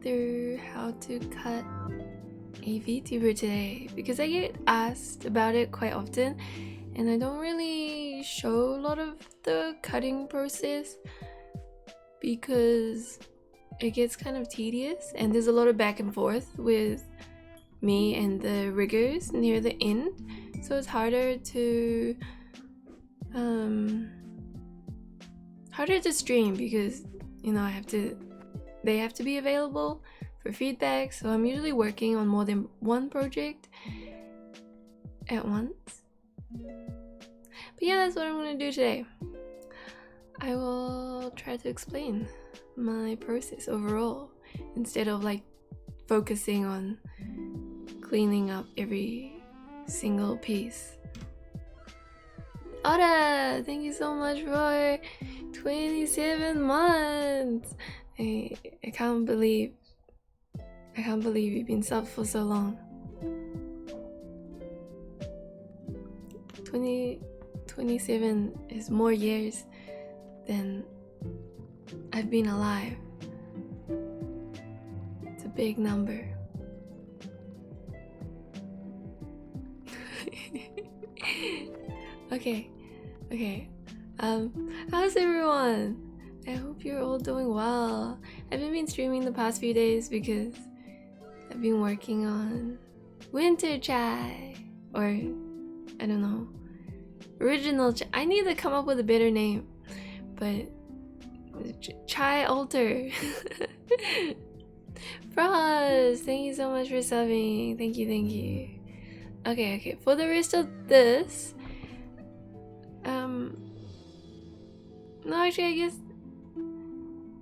through how to cut a VTuber today because I get asked about it quite often and I don't really show a lot of the cutting process because it gets kind of tedious and there's a lot of back and forth with me and the riggers near the end, so it's harder to stream because, you know, they have to be available for feedback, so I'm usually working on more than one project at once. But yeah, that's what I'm gonna do today. I will try to explain my process overall instead of like focusing on cleaning up every single piece. Oda, thank you so much for 27 months. I can't believe you've been subbed for so long. 27 is more years than I've been alive. It's a big number. Okay. How's everyone? I hope you're all doing well. I haven't been streaming the past few days because I've been working on Winter Chai, or I don't know, Original Chai. I need to come up with a better name, but Chai Alter. Frost, thank you so much for subbing. Thank you. Okay. For the rest of this, no, actually, I guess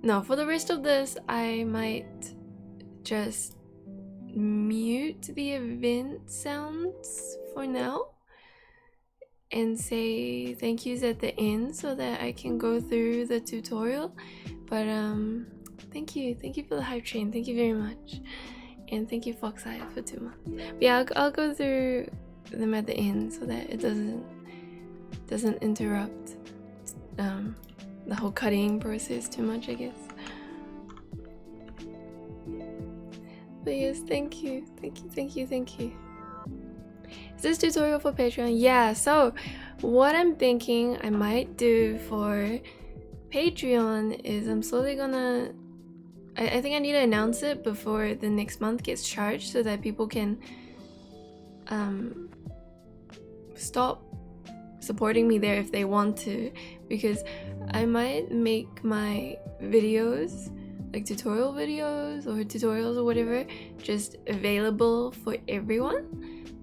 no. For the rest of this, I might just mute the event sounds for now and say thank yous at the end so that I can go through the tutorial. But thank you for the hype train. Thank you very much, and thank you Foxeye for 2 months. But yeah, I'll go through them at the end so that it doesn't interrupt the whole cutting process too much, I guess. But yes, thank you. Is this tutorial for Patreon? Yeah, so what I'm thinking I might do for Patreon is I'm slowly gonna, I think I need to announce it before the next month gets charged so that people can stop supporting me there if they want to, because I might make my videos, like tutorial videos or tutorials or whatever, just available for everyone,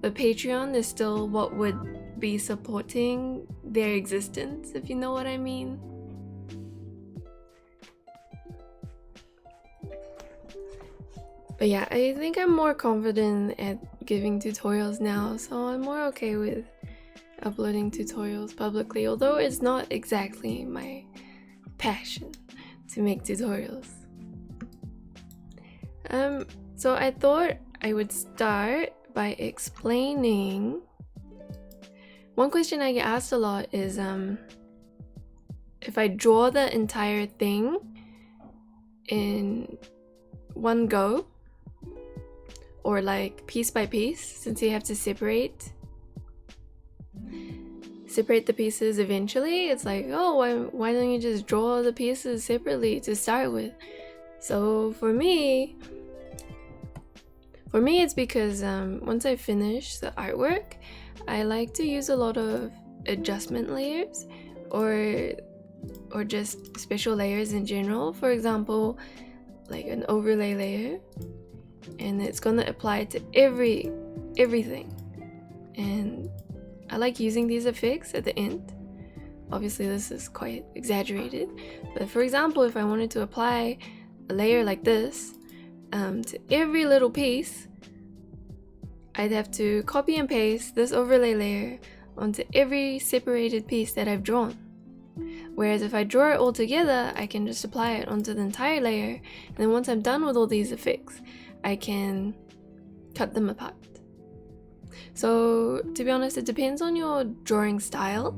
but Patreon is still what would be supporting their existence, if you know what I mean. But yeah, I think I'm more confident at giving tutorials now, so I'm more okay with uploading tutorials publicly, although it's not exactly my passion to make tutorials. So I thought I would start by explaining. One question I get asked a lot is if I draw the entire thing in one go, or like piece by piece, since you have to separate the pieces eventually. It's like, oh, why don't you just draw the pieces separately to start with? So for me it's because once I finish the artwork, I like to use a lot of adjustment layers or just special layers in general. For example, like an overlay layer, and it's gonna apply to everything. And I like using these effects at the end. Obviously this is quite exaggerated, but for example, if I wanted to apply a layer like this to every little piece, I'd have to copy and paste this overlay layer onto every separated piece that I've drawn. Whereas if I draw it all together, I can just apply it onto the entire layer, and then once I'm done with all these effects, I can cut them apart. So to be honest, it depends on your drawing style.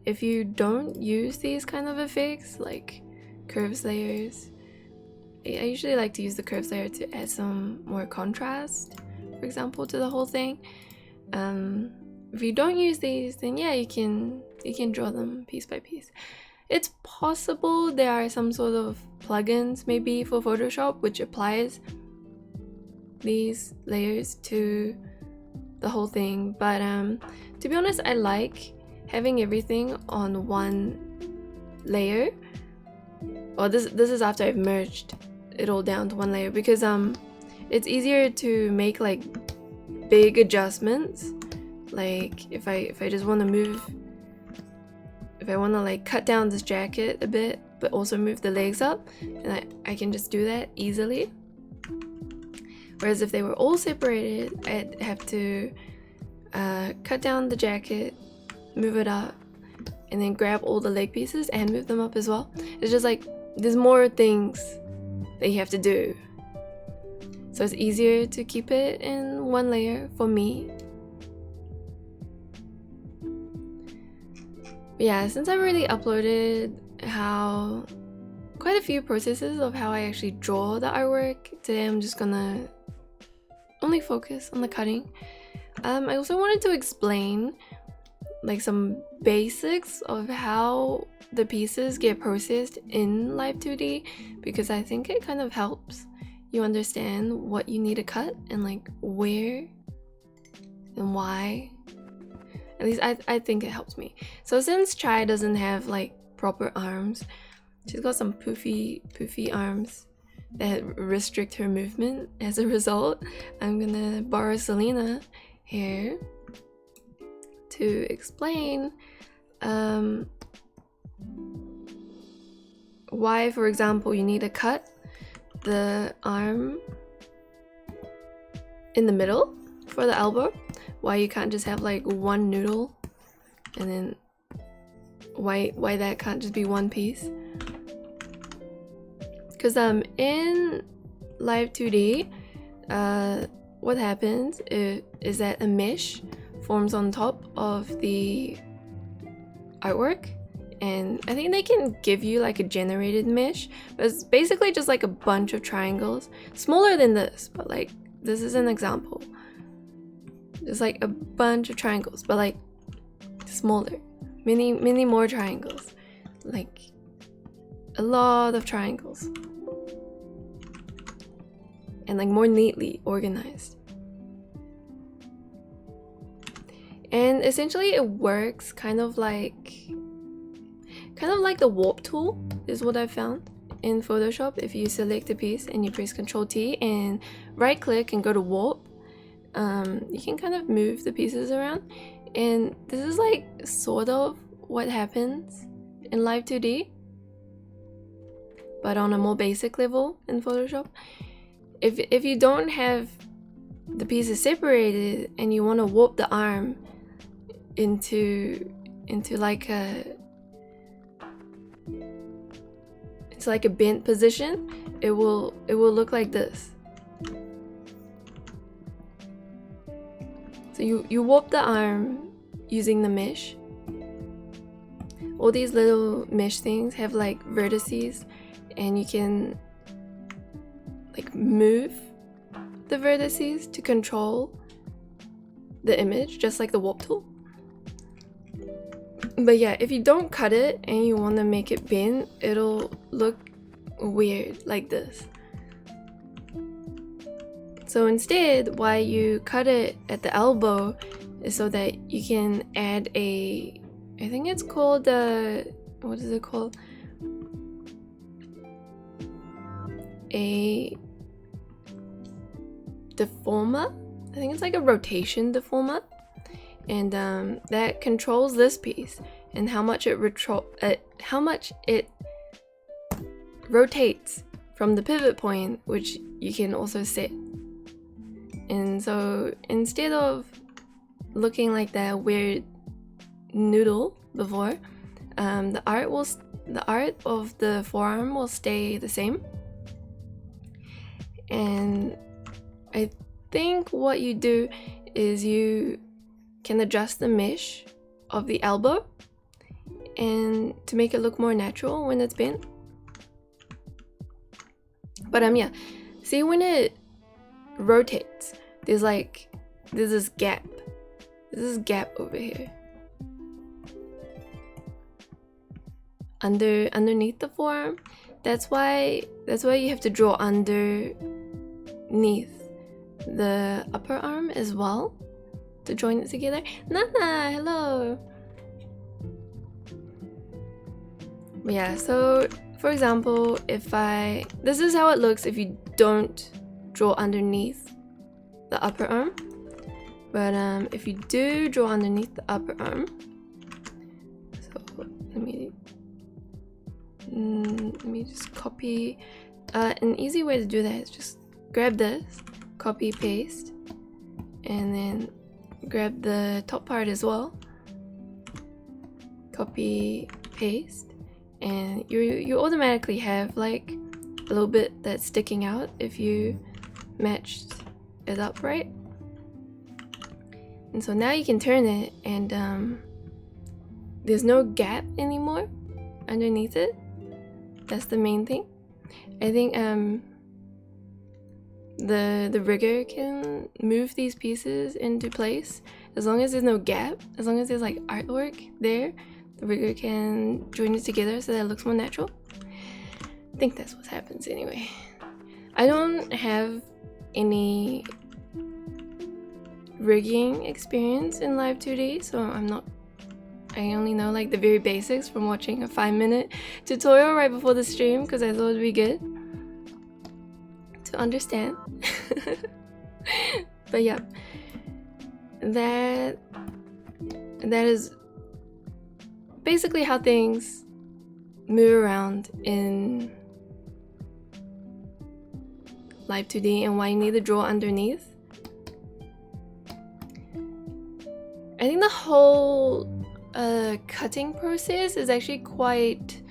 If you don't use these kind of effects like curves layers I usually like to use the curves layer to add some more contrast, for example, to the whole thing. If you don't use these, then yeah, you can draw them piece by piece. It's possible there are some sort of plugins maybe for Photoshop which applies these layers to the whole thing, but to be honest, I like having everything on one layer. Well, this is after I've merged it all down to one layer, because it's easier to make like big adjustments. Like if I just want to move, if I want to like cut down this jacket a bit but also move the legs up, and I can just do that easily. Whereas if they were all separated, I'd have to cut down the jacket, move it up, and then grab all the leg pieces and move them up as well. It's just like there's more things that you have to do. So it's easier to keep it in one layer for me. But yeah, since I've already uploaded quite a few processes of how I actually draw the artwork, today I'm just gonna only focus on the cutting. I also wanted to explain like some basics of how the pieces get processed in Live2d, because I think it kind of helps you understand what you need to cut and like where and why. At least I think it helps me. So since Chai doesn't have like proper arms, she's got some poofy arms that restrict her movement. As a result, I'm gonna borrow Selena here to explain why, for example, you need to cut the arm in the middle for the elbow, why you can't just have like one noodle, and then why that can't just be one piece. Because in Live2d, what happens is that a mesh forms on top of the artwork, and I think they can give you like a generated mesh, but it's basically just like a bunch of triangles, smaller than this, but like this is an example. Just like a bunch of triangles, but like smaller, many more triangles, like a lot of triangles, and like more neatly organized. And essentially it works kind of like the warp tool is what I found in Photoshop. If you select a piece and you press Ctrl T and right click and go to warp, you can kind of move the pieces around, and this is like sort of what happens in Live2d, but on a more basic level in Photoshop. If you don't have the pieces separated and you want to warp the arm into like a bent position, it will look like this. So you warp the arm using the mesh. All these little mesh things have like vertices, and you can like move the vertices to control the image, just like the warp tool. But yeah, if you don't cut it and you want to make it bend, it'll look weird like this. So instead, why you cut it at the elbow is so that you can add I think it's called what is it called? A deformer? I think it's like a rotation deformer. And that controls this piece and how much it rotates from the pivot point, which you can also set. And so instead of looking like that weird noodle before, the art of the forearm will stay the same. And I think what you do is you can adjust the mesh of the elbow and to make it look more natural when it's bent. But yeah, see when it rotates, there's this gap. There's this gap over here. Underneath the forearm. That's why you have to draw underneath the upper arm as well to join it together. Nana, hello. But yeah, so for example, this is how it looks if you don't draw underneath the upper arm. But if you do draw underneath the upper arm, so let me just copy. An easy way to do that is just grab this, copy, paste, and then grab the top part as well, copy, paste, and you automatically have like a little bit that's sticking out if you matched it up right. And so now you can turn it, and there's no gap anymore underneath it. That's the main thing. I think the rigger can move these pieces into place as long as there's no gap. As long as there's like artwork there, the rigger can join it together so that it looks more natural. I think that's what happens anyway. I don't have any rigging experience in Live2d, so I only know like the very basics from watching a 5-minute tutorial right before the stream because I thought it'd be good to understand. But yeah, that is basically how things move around in Live2d and why you need to draw underneath. I think the whole cutting process is actually quite...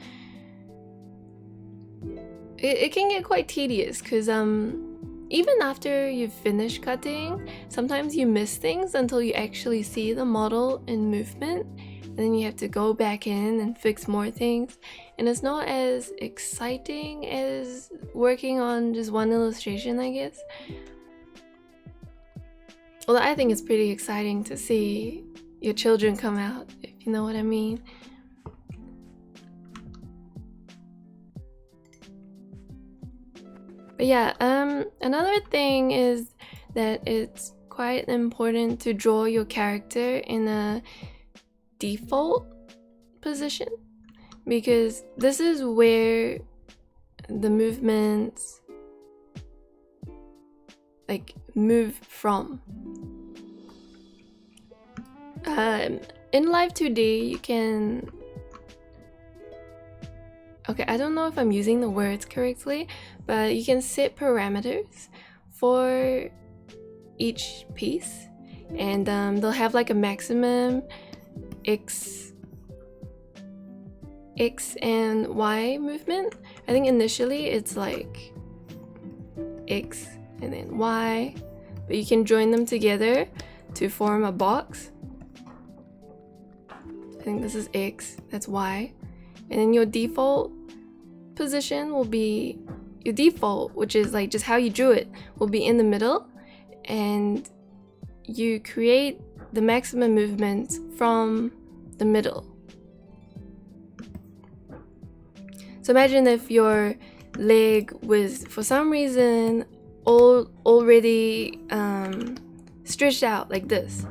It can get quite tedious because even after you've finished cutting, sometimes you miss things until you actually see the model in movement, and then you have to go back in and fix more things, and it's not as exciting as working on just one illustration, I guess. Although I think it's pretty exciting to see your children come out, if you know what I mean. But yeah, another thing is that it's quite important to draw your character in a default position, because this is where the movements like move from. In Live2d you can... Okay, I don't know if I'm using the words correctly, but you can set parameters for each piece, and they'll have like a maximum X and Y movement. I think initially it's like X and then Y, but you can join them together to form a box. I think this is X, that's Y, and then your default position will be your default, which is like just how you drew it, will be in the middle, and you create the maximum movement from the middle. So imagine if your leg was for some reason already stretched out like this.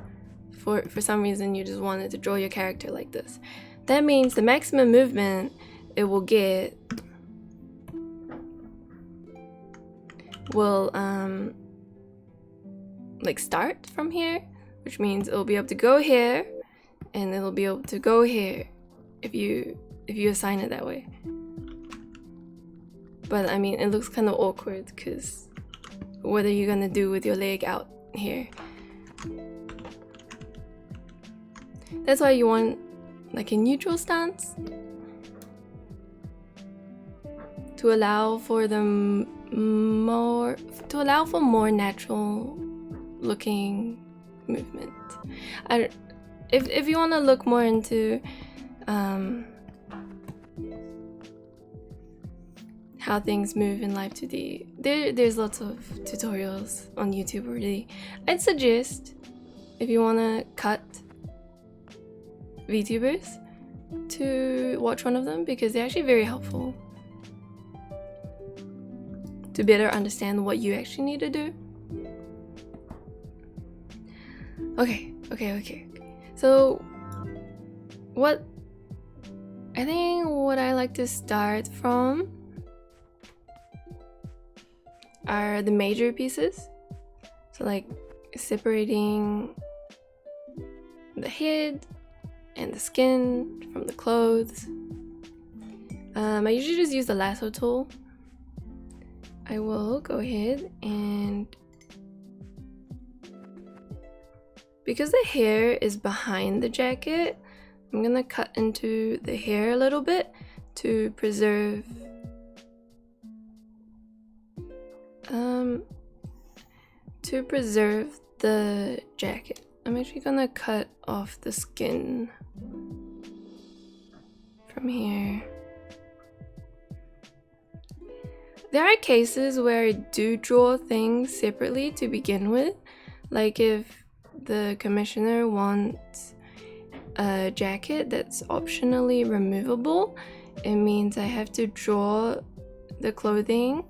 For some reason you just wanted to draw your character like this. That means the maximum movement it will get will like start from here, which means it'll be able to go here and it'll be able to go here if you assign it that way. But I mean, it looks kind of awkward because what are you gonna do with your leg out here? That's why you want like a neutral stance to allow for more natural looking movement. If you want to look more into how how things move in Live2d. There's lots of tutorials on YouTube already. I'd suggest, if you want to cut Vtubers, to watch one of them, because they're actually very helpful to better understand what you actually need to do. Okay. So what I like to start from are the major pieces. So like separating the head and the skin from the clothes. I usually just use the lasso tool. I will go ahead and, because the hair is behind the jacket, I'm gonna cut into the hair a little bit to preserve the jacket. I'm actually gonna cut off the skin from here. There are cases where I do draw things separately to begin with, like if the commissioner wants a jacket that's optionally removable, it means I have to draw the clothing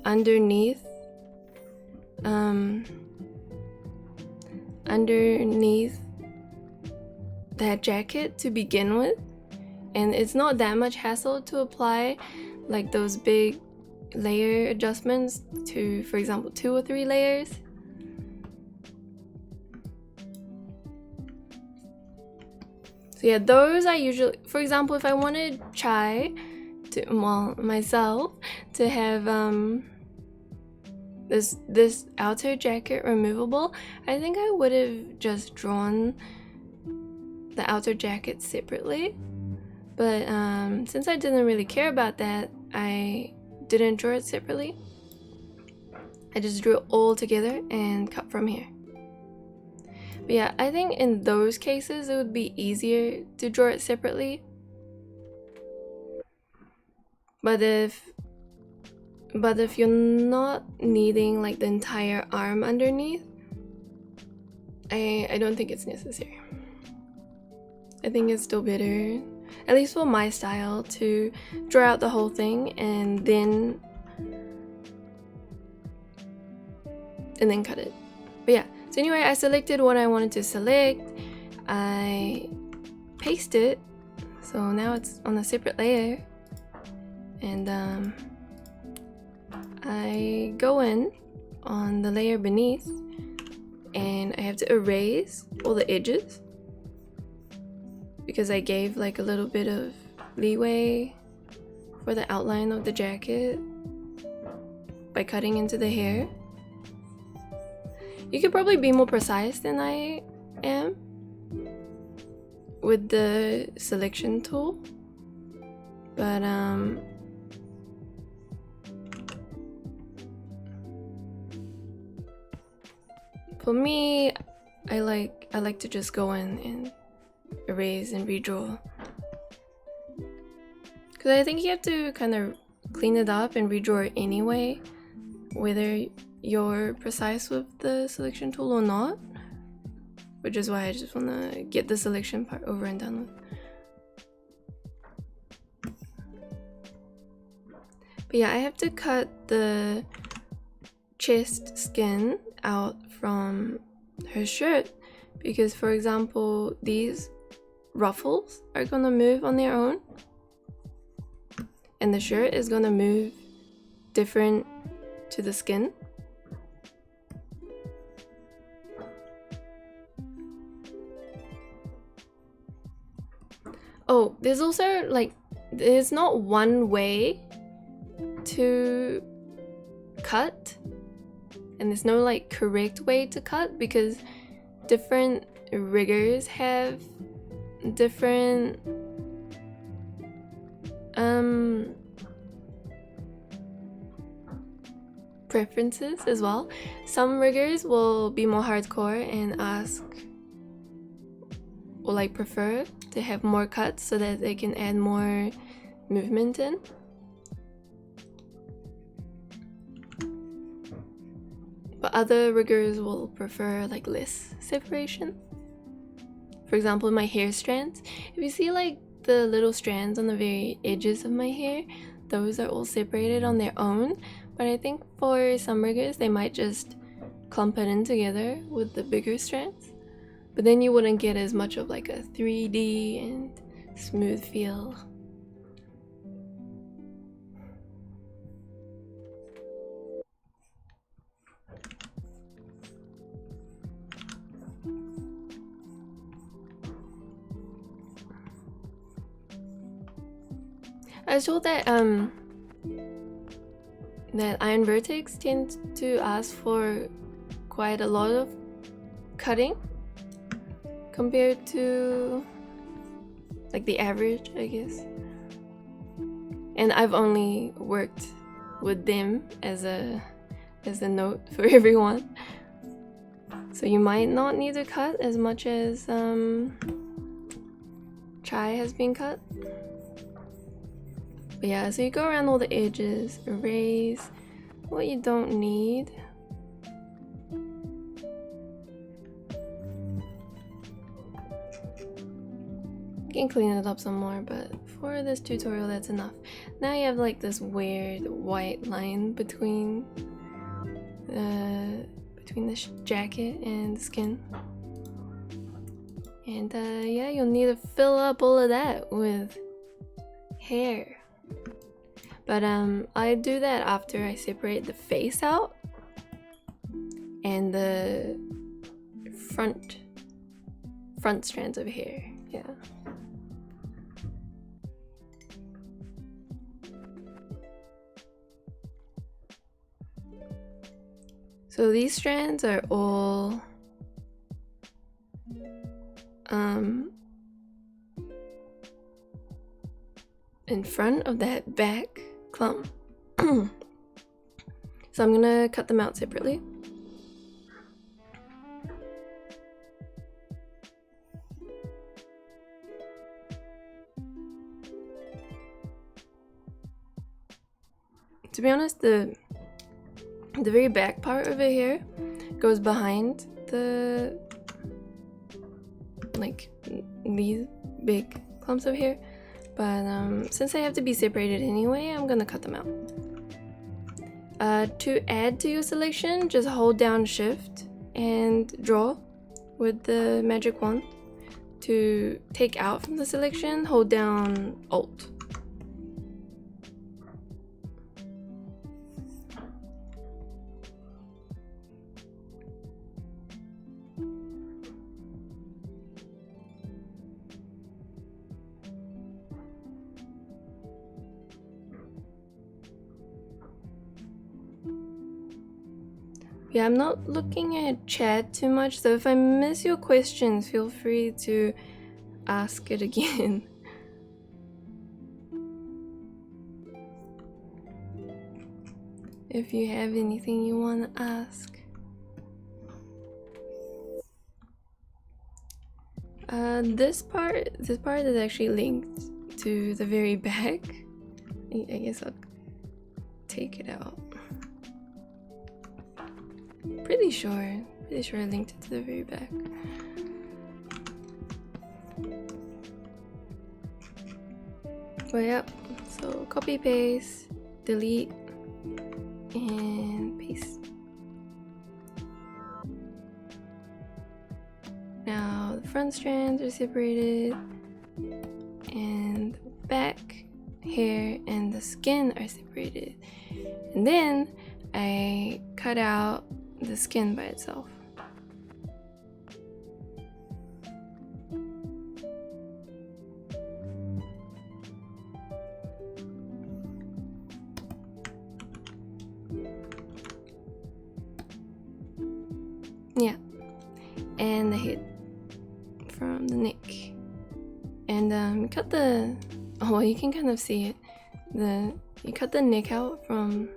underneath that jacket to begin with, and it's not that much hassle to apply like those big layer adjustments to, for example, 2 or 3 layers. So yeah, those I usually, for example, if I wanted myself to have this outer jacket removable, I think I would have just drawn the outer jacket separately. But since I didn't really care about that, I didn't draw it separately. I just drew it all together and cut from here. But yeah, I think in those cases it would be easier to draw it separately. But if you're not needing like the entire arm underneath, I don't think it's necessary. I think it's still better, at least for my style, to draw out the whole thing and then cut it. But yeah, so anyway, I selected what I wanted to select. I paste it, so now it's on a separate layer, and I go in on the layer beneath, and I have to erase all the edges because I gave like a little bit of leeway for the outline of the jacket by cutting into the hair. You could probably be more precise than I am with the selection tool, but for me, I like to just go in and erase and redraw, because I think you have to kind of clean it up and redraw it anyway, whether you're precise with the selection tool or not, which is why I just want to get the selection part over and done with. But yeah, I have to cut the chest skin out from her shirt because, for example, these ruffles are gonna move on their own and the shirt is gonna move different to the skin. Oh, there's also like, there's not one way to cut, and there's no like correct way to cut because different riggers have different preferences as well. Some riggers will be more hardcore and ask, or like prefer to have more cuts so that they can add more movement in. but other riggers will prefer like less separation. For example, my hair strands, if you see like the little strands on the very edges of my hair, those are all separated on their own. But I think for some riggers, they might just clump it in together with the bigger strands. But then you wouldn't get as much of like a 3D and smooth feel. I was told that that Iron Vertex tends to ask for quite a lot of cutting compared to like the average, I guess. And I've only worked with them as a note for everyone. So you might not need to cut as much as Chai has been cut. But yeah, so you go around all the edges, erase what you don't need. You can clean it up some more, but for this tutorial that's enough. Now you have like this weird white line between the jacket and the skin. And yeah, you'll need to fill up all of that with hair. But I do that after I separate the face out and the front strands of hair. Yeah. So these strands are all in front of that back clump. So I'm gonna cut them out separately. To be honest, the very back part of it here goes behind the like these big clumps of hair, but since they have to be separated anyway, I'm gonna cut them out. To add to your selection, just hold down Shift and draw with the magic wand. To take out from the selection, hold down Alt. Yeah, I'm not looking at chat too much, so if I miss your questions, feel free to ask it again. If you have anything you want to ask. This part is actually linked to the very back. I guess I'll take it out. Pretty sure I linked it to the very back. But yep, so copy, paste, delete, and paste. Now the front strands are separated, and the back hair and the skin are separated. And then I cut out the skin by itself. Yeah, and the head from the neck, and cut the, oh well, you can kind of see it. You cut the neck out from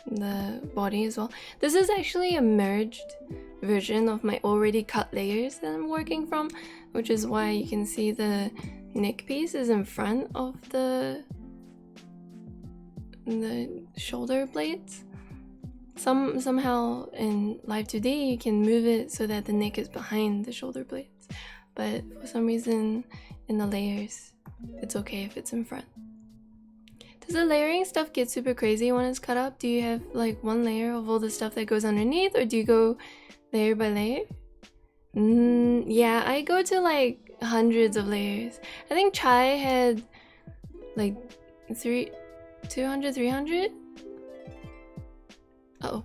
the body as well. This is actually a merged version of my already cut layers that I'm working from, which is why you can see the neck piece is in front of the shoulder blades. somehow in Live2d you can move it so that the neck is behind the shoulder blades, but for some reason in the layers it's okay if it's in front. Does the layering stuff get super crazy when it's cut up? Do you have like one layer of all the stuff that goes underneath, or do you go layer by layer? Yeah, I go to like hundreds of layers. I think Chai had like 200, 300? Uh-oh.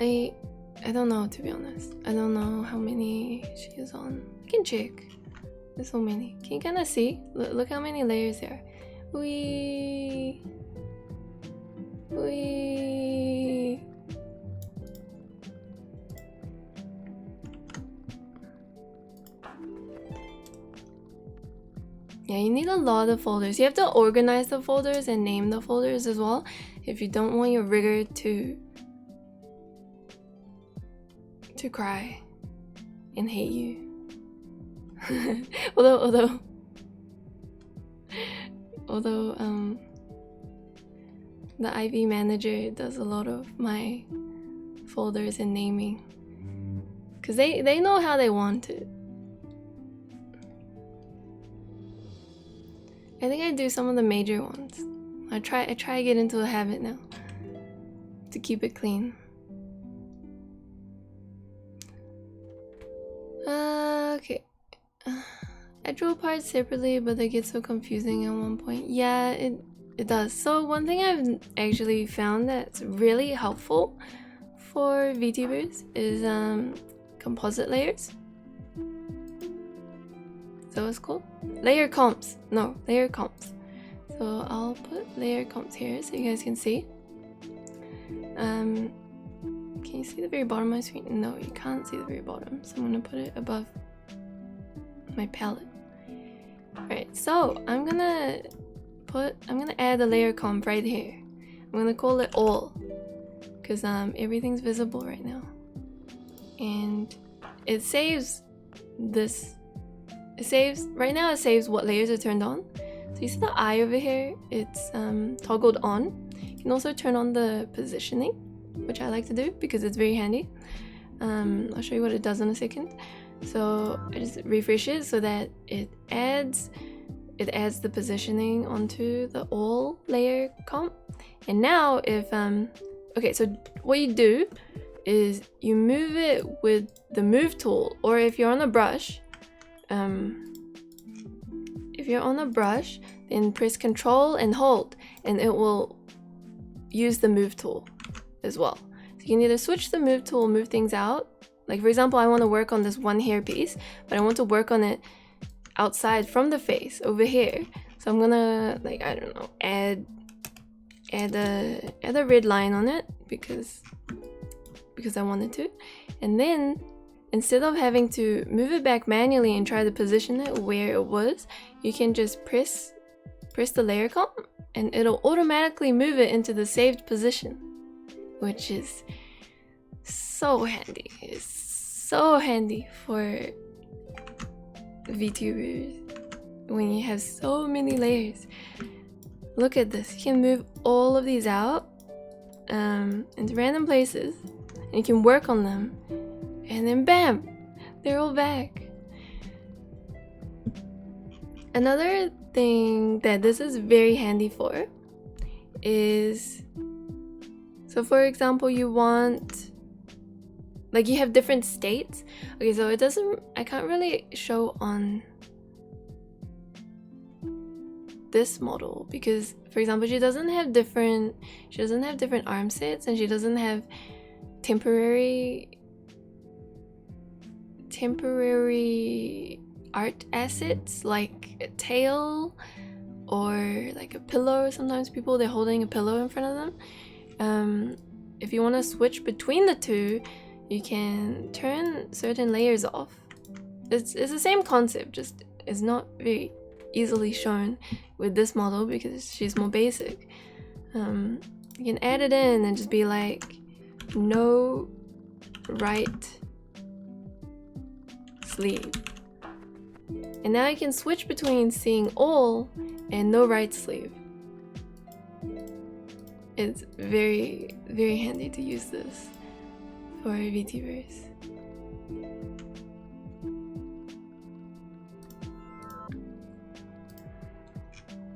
I don't know, to be honest. I don't know how many she is on. I can check. There's so many. Can you kind of see? Look how many layers there are. Wee. Yeah, you need a lot of folders. You have to organize the folders and name the folders as well if you don't want your rigger to cry and hate you. although the IV manager does a lot of my folders and naming because they know how they want it. I think I do some of the major ones. I try to get into a habit now to keep it clean. Okay. I draw parts separately, but they get so confusing at one point. Yeah, it does. So one thing I've actually found that's really helpful for VTubers is composite layers. Is that what it's called? Layer comps. No, layer comps. So I'll put layer comps here so you guys can see. Can you see the very bottom of my screen? No, you can't see the very bottom. So I'm gonna put it above my palette. Alright, so I'm gonna add a layer comp right here. I'm gonna call it all because everything's visible right now, and it saves this. Right now it saves what layers are turned on. So you see the eye over here? It's toggled on. You can also turn on the positioning, which I like to do because it's very handy. I'll show you what it does in a second. So I just refresh it so that it adds the positioning onto the all layer comp. And now if okay, so what you do is you move it with the move tool, or if you're on a brush, then press Control and hold, and it will use the move tool as well. So you can either switch the move tool, move things out. Like for example, I want to work on this one hair piece, but I want to work on it outside from the face over here. So I'm gonna, like, I don't know, add a red line on it because I wanted to, and then instead of having to move it back manually and try to position it where it was, you can just press the layer comp and it'll automatically move it into the saved position, which is so handy. It's so handy for VTubers when you have so many layers. Look at this. You can move all of these out into random places, and you can work on them, and then bam, they're all back. Another thing that this is very handy for is, so for example, you want, like, you have different states. Okay, so it doesn't, I can't really show on this model because, for example, she doesn't have different arm sets, and she doesn't have temporary art assets like a tail or like a pillow. Sometimes people, they're holding a pillow in front of them. If you want to switch between the two, you can turn certain layers off. It's the same concept, just it's not very easily shown with this model because she's more basic. You can add it in and just be like, no right sleeve. And now you can switch between seeing all and no right sleeve. It's very, very handy to use this for VTubers.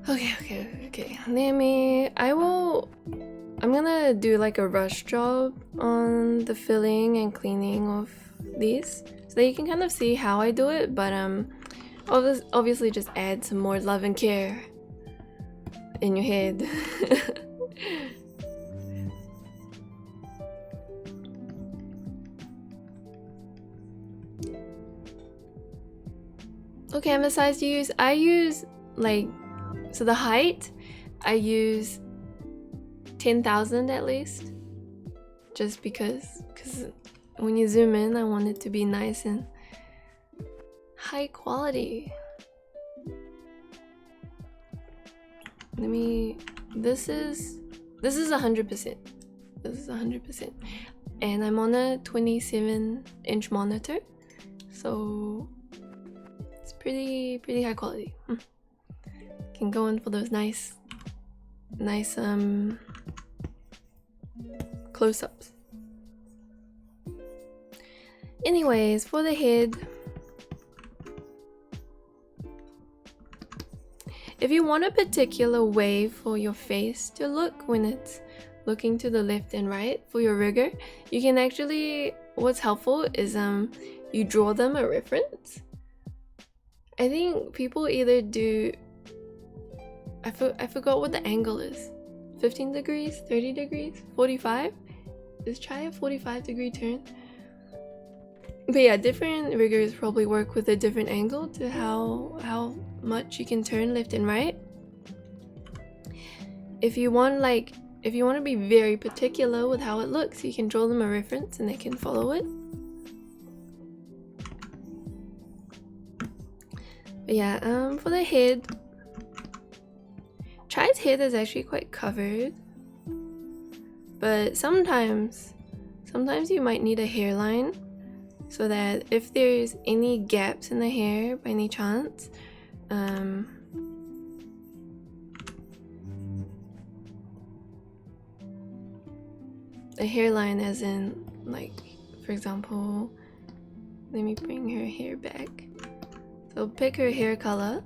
Okay. I'm gonna do like a rush job on the filling and cleaning of these so that you can kind of see how I do it, but obviously just add some more love and care in your head. What canvas size do you use? I use like, so the height, I use 10,000 at least, just because when you zoom in, I want it to be nice and high quality. This is 100%. This is 100%, and I'm on a 27-inch monitor, so it's pretty high quality. Can go in for those nice close-ups. Anyways, for the head, if you want a particular way for your face to look when it's looking to the left and right for your rigger, you can actually, what's helpful is you draw them a reference. I think people either do, I forgot what the angle is, 15 degrees, 30 degrees, 45? Let's try a 45-degree turn. But yeah, different riggers probably work with a different angle to how much you can turn left and right. If you want to be very particular with how it looks, you can draw them a reference and they can follow it. But yeah, for the head, Chai's head is actually quite covered, but sometimes you might need a hairline, so that if there's any gaps in the hair by any chance, a hairline as in, like, for example, let me bring her hair back. So pick her hair color,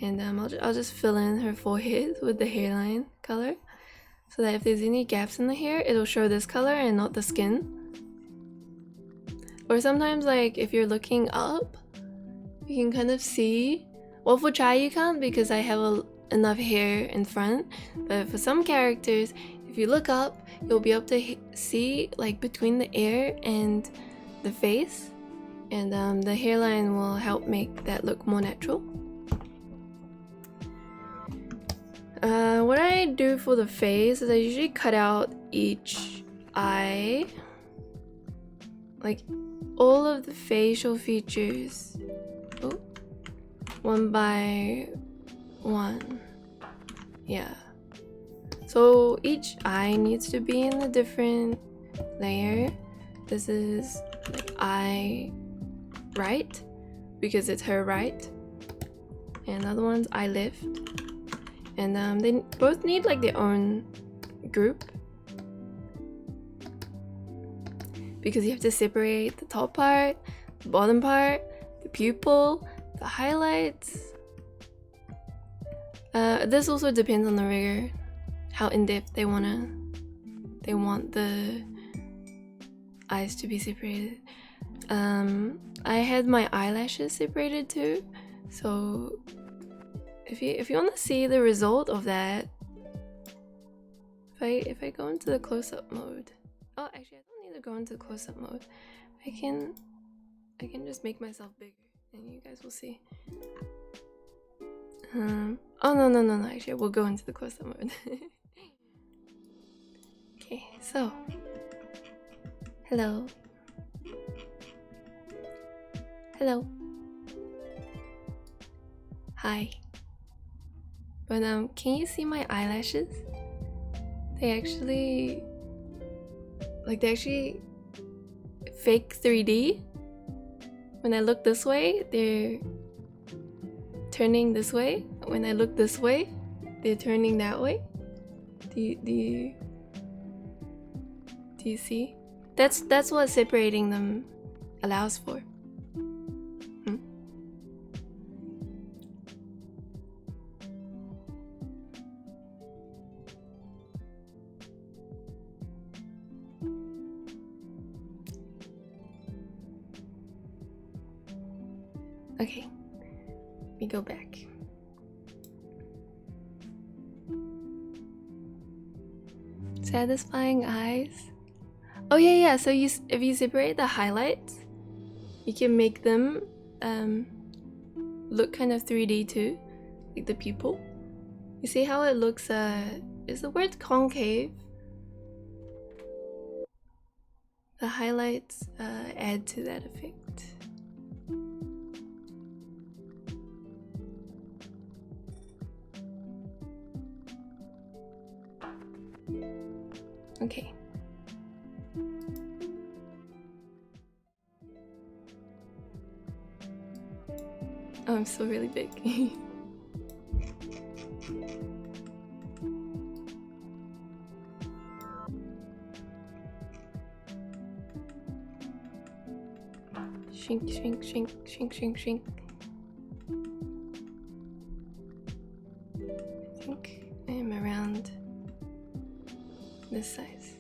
and I'll just fill in her forehead with the hairline color, so that if there's any gaps in the hair, it'll show this color and not the skin. Or sometimes, like, if you're looking up, you can kind of see, well, for Chai you can't because I have enough hair in front, but for some characters, if you look up, you'll be able to see, like, between the ear and the face, and the hairline will help make that look more natural. What I do for the face is I usually cut out each eye, like all of the facial features, one by one. Yeah. So each eye needs to be in a different layer. This is like eye right, because it's her right, and the other one's eye left. And they both need like their own group, because you have to separate the top part, the bottom part, the pupil, the highlights. This also depends on the rigger, how in-depth they want the eyes to be separated. I had my eyelashes separated too, so if you want to see the result of that, if I go into the close-up mode, oh, actually I don't need to go into close-up mode. I can just make myself bigger and you guys will see. Oh no, actually we'll go into the close-up mode. Okay, so hello. Hi. But can you see my eyelashes? They actually fake 3D. When I look this way, they're turning this way. When I look this way, they're turning that way. Do you see? That's what separating them allows for. Okay, we go back. Satisfying eyes. Oh yeah. So if you separate the highlights, you can make them look kind of 3D too, like the pupil. You see how it looks? Is the word concave? The highlights add to that effect. Okay. Oh, I'm still really big. Shrink, shrink, shrink, shrink, shrink, shrink. I think I am around this size.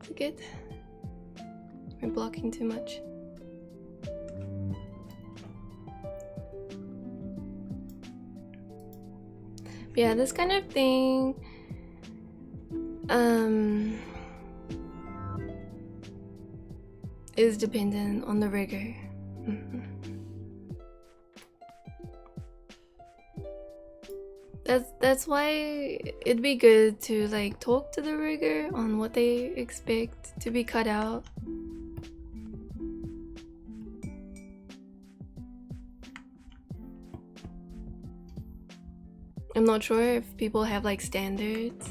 Is it good? Am I blocking too much? But yeah, this kind of thing is dependent on the rigger. That's why it'd be good to like talk to the rigger on what they expect to be cut out. I'm not sure if people have like standards.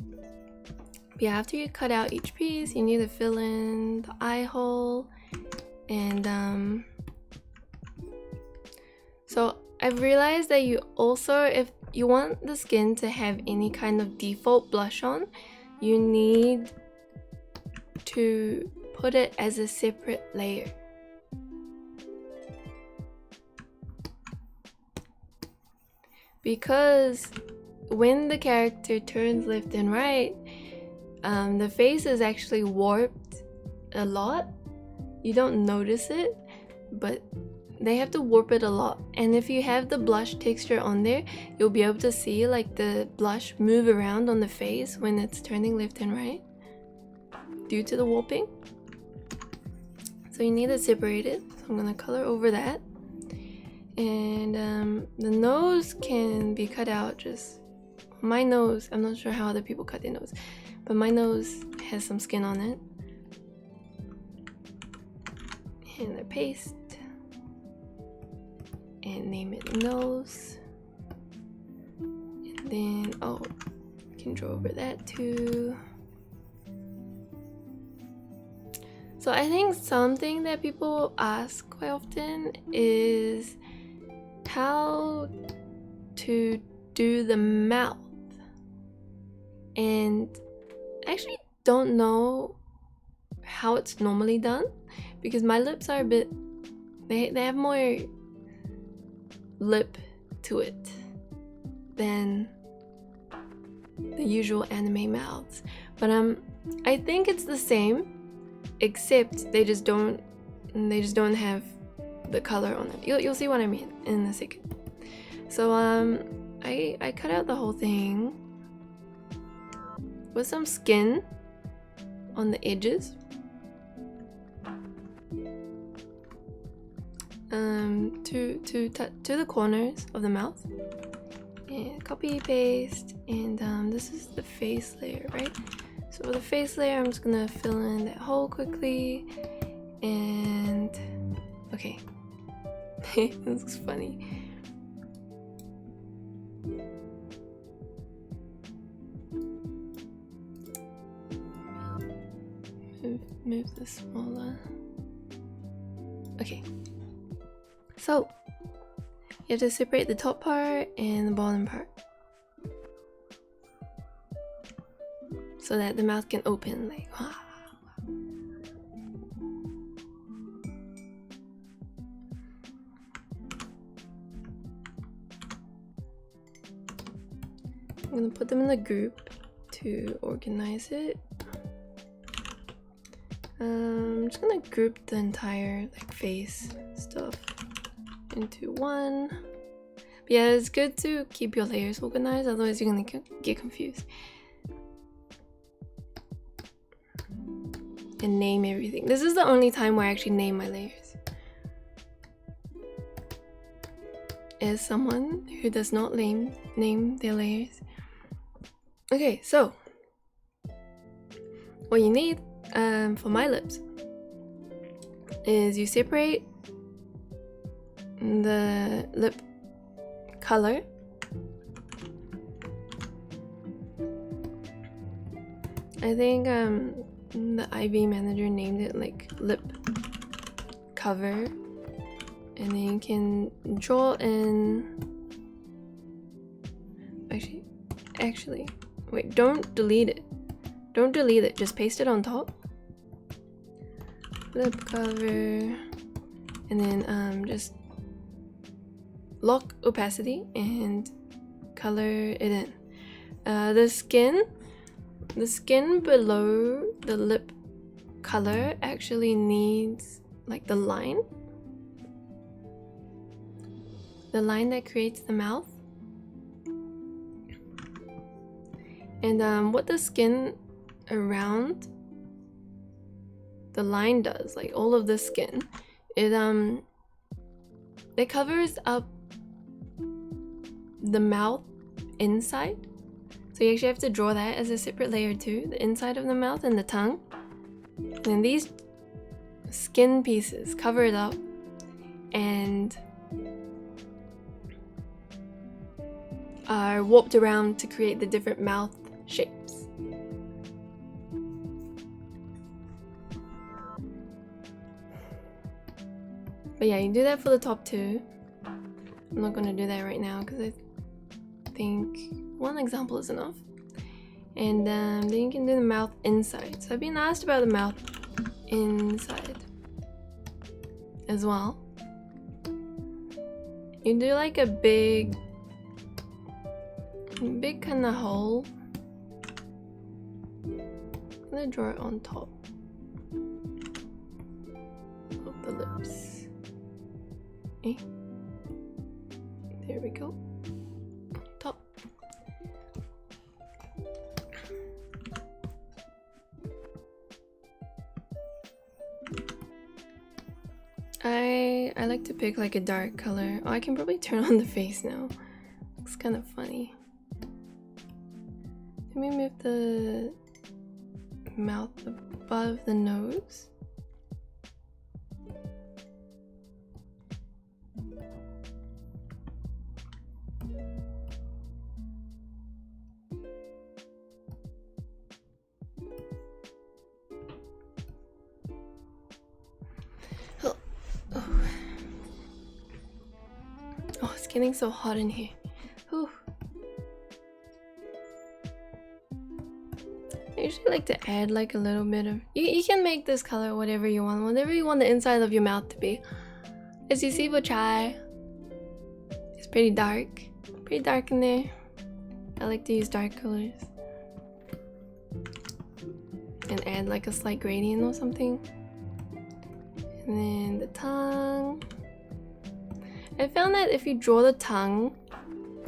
But yeah, after you cut out each piece, you need to fill in the eye hole. And so I've realized that you also, if you want the skin to have any kind of default blush on, you need to put it as a separate layer. Because when the character turns left and right, the face is actually warped a lot. You don't notice it, but they have to warp it a lot. And if you have the blush texture on there, you'll be able to see like the blush move around on the face when it's turning left and right due to the warping. So you need to separate it. So I'm gonna color over that. And the nose can be cut out. Just my nose, I'm not sure how other people cut their nose, but my nose has some skin on it. And the paste and name it nose. And then I can draw over that too. So I think something that people ask quite often is how to do the mouth, and I actually don't know how it's normally done because my lips are a bit, they have more lip to it than the usual anime mouths, but I think it's the same, except they just don't have the color on it. You'll see what I mean in a second. So I cut out the whole thing with some skin on the edges. To the corners of the mouth. And copy paste, and this is the face layer, right? So for the face layer, I'm just gonna fill in that hole quickly, and okay. This looks funny. Move this smaller. Okay. So you have to separate the top part and the bottom part so that the mouth can open like I'm gonna put them in a group to organize it. I'm just gonna group the entire like face stuff into one. But yeah, it's good to keep your layers organized, otherwise you're gonna get confused. And name everything. This is the only time where I actually name my layers. As someone who does not name their layers. Okay, so what you need for my lips is you separate the lip color I think the IV manager named it like lip cover, and then you can draw in actually wait, don't delete it, just paste it on top. Lip cover, and then just lock opacity and color it in. The skin below the lip color actually needs like the line that creates the mouth. And what the skin around the line does, like all of the skin, it covers up the mouth inside. So you actually have to draw that as a separate layer too, the inside of the mouth and the tongue. And then these skin pieces cover it up and are warped around to create the different mouth shapes. But yeah, you do that for the top two. I'm not gonna do that right now because I think one example is enough. And then you can do the mouth inside. So I've been asked about the mouth inside as well. You do like a big kind of hole. I'm gonna draw it on top of the lips. Okay. There we go. Top. I like to pick like a dark color. Oh, I can probably turn on the face now. Looks kind of funny. Let me move the mouth above the nose. Oh, it's getting so hot in here. Whew. I usually like to add like a little bit of... You can make this color whatever you want the inside of your mouth to be. As you see, Chai, it's pretty dark in there. I like to use dark colors and add like a slight gradient or something. And then the tongue. I found that if you draw the tongue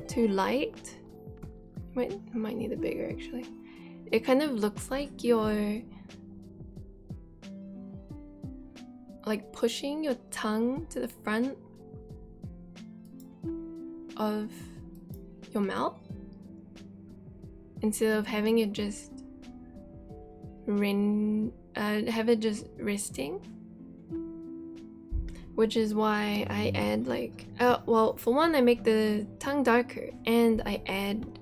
too light, might need it bigger actually. It kind of looks like you're like pushing your tongue to the front of your mouth instead of having it just resting. Which is why I add like, well, for one, I make the tongue darker and I add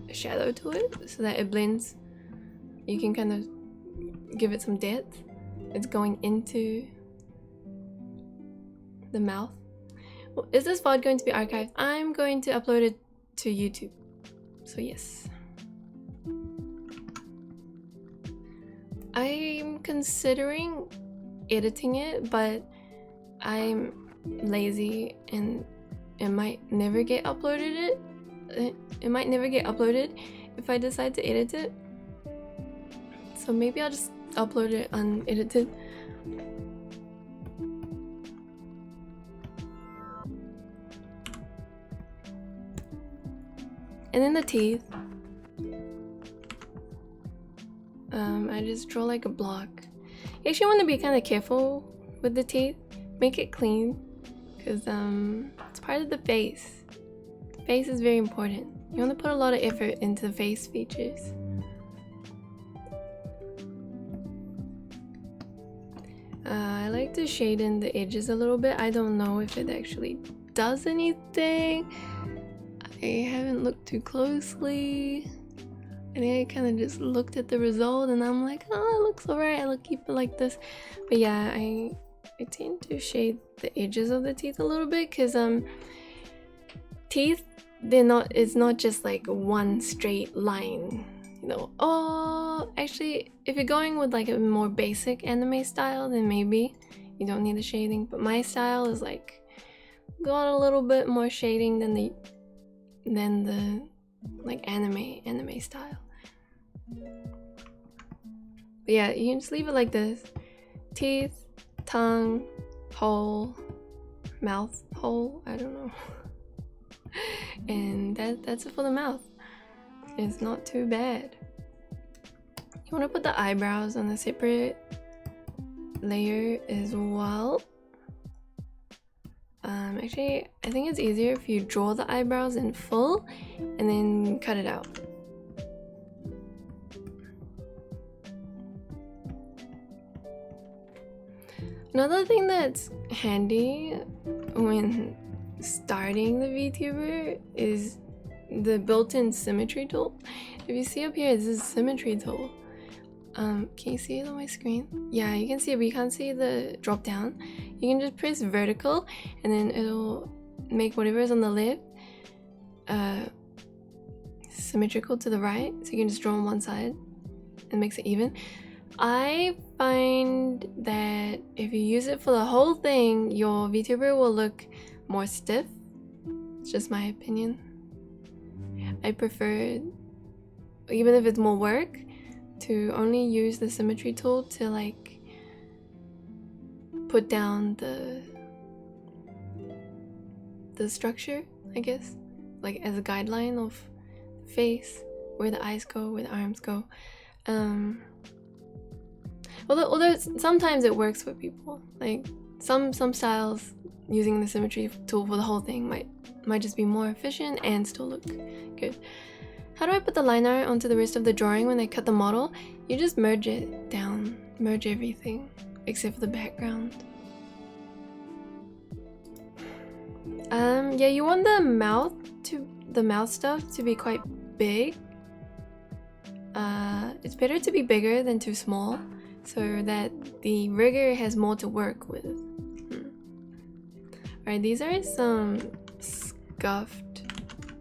a shadow to it so that it blends. You can kind of give it some depth. It's going into the mouth. Is this VOD going to be archived? I'm going to upload it to YouTube. So yes. I'm considering editing it, but I'm lazy and it might never get uploaded. It might never get uploaded if I decide to edit it. So maybe I'll just upload it unedited. And then the teeth. I just draw like a block. You actually want to be kind of careful with the teeth. Make it clean, because it's part of the face. Face is very important. You want to put a lot of effort into face features. I like to shade in the edges a little bit. I don't know if it actually does anything. I haven't looked too closely. I think I kind of just looked at the result and I'm like, oh, it looks alright. I'll keep it like this. But yeah, I tend to shade the edges of the teeth a little bit, because teeth, it's not just like one straight line, you know. Oh, actually, if you're going with like a more basic anime style, then maybe you don't need the shading. But my style is like got a little bit more shading than the like anime style. But yeah, you can just leave it like this. Teeth, tongue, hole, mouth hole, I don't know. And that's it for the mouth. It's not too bad. You want to put the eyebrows on a separate layer as well. Actually, I think it's easier if you draw the eyebrows in full and then cut it out. Another thing that's handy when starting the VTuber is the built-in Symmetry Tool. If you see up here, this is Symmetry Tool. Can you see it on my screen? Yeah, you can see it, but you can't see the drop down. You can just press vertical and then it'll make whatever is on the left symmetrical to the right, so you can just draw on one side and makes it even. I find that if you use it for the whole thing, your VTuber will look more stiff. It's just my opinion. I prefer, even if it's more work, to only use the Symmetry Tool to like put down the structure, I guess, like as a guideline of the face, where the eyes go, where the arms go. Although sometimes it works for people. Like some styles, using the Symmetry Tool for the whole thing might just be more efficient and still look good. How do I put the line art onto the rest of the drawing when I cut the model? You just merge it down, merge everything except for the background. Yeah, you want the mouth stuff to be quite big. It's better to be bigger than too small, so that the rigger has more to work with. Alright, these are some scuffed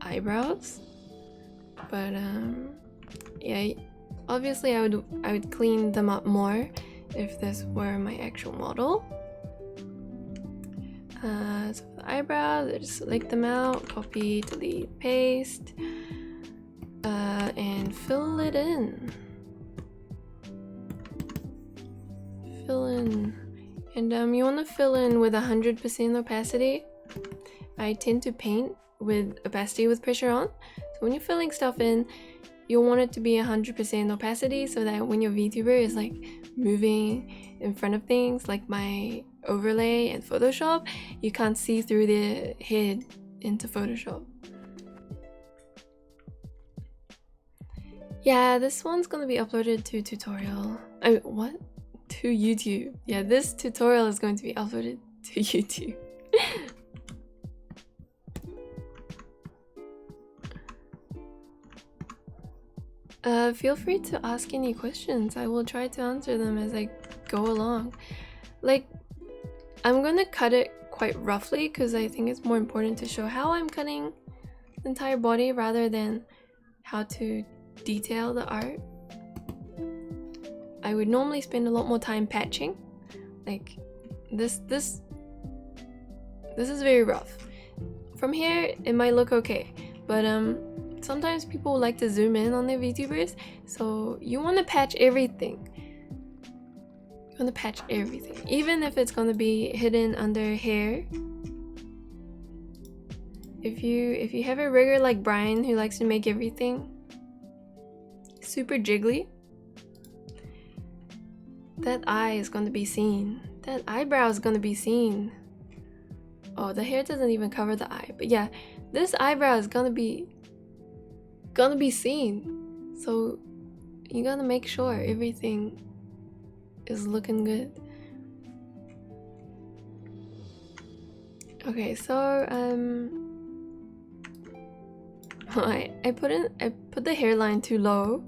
eyebrows, but yeah, obviously I would clean them up more if this were my actual model. So for the eyebrows, I just select them out, copy, delete, paste, and fill it in. Fill in. And you want to fill in with 100% opacity. I tend to paint with opacity with pressure on. So when you're filling stuff in, you'll want it to be 100% opacity, so that when your VTuber is like moving in front of things, like my overlay and Photoshop, you can't see through the head into Photoshop. Yeah, this one's gonna be uploaded to tutorial. What? To YouTube. Yeah, this tutorial is going to be uploaded to YouTube. Feel free to ask any questions. I will try to answer them as I go along. Like, I'm gonna cut it quite roughly because I think it's more important to show how I'm cutting the entire body rather than how to detail the art. I would normally spend a lot more time patching. Like this is very rough. From here it might look okay, but sometimes people like to zoom in on their VTubers, so you want to patch everything. You want to patch everything, even if it's going to be hidden under hair. If you have a rigger like Brian who likes to make everything super jiggly, that eye is going to be seen. That eyebrow is going to be seen. Oh, the hair doesn't even cover the eye, but yeah, this eyebrow is gonna be seen. So you gotta make sure everything is looking good. Okay, so I put the hairline too low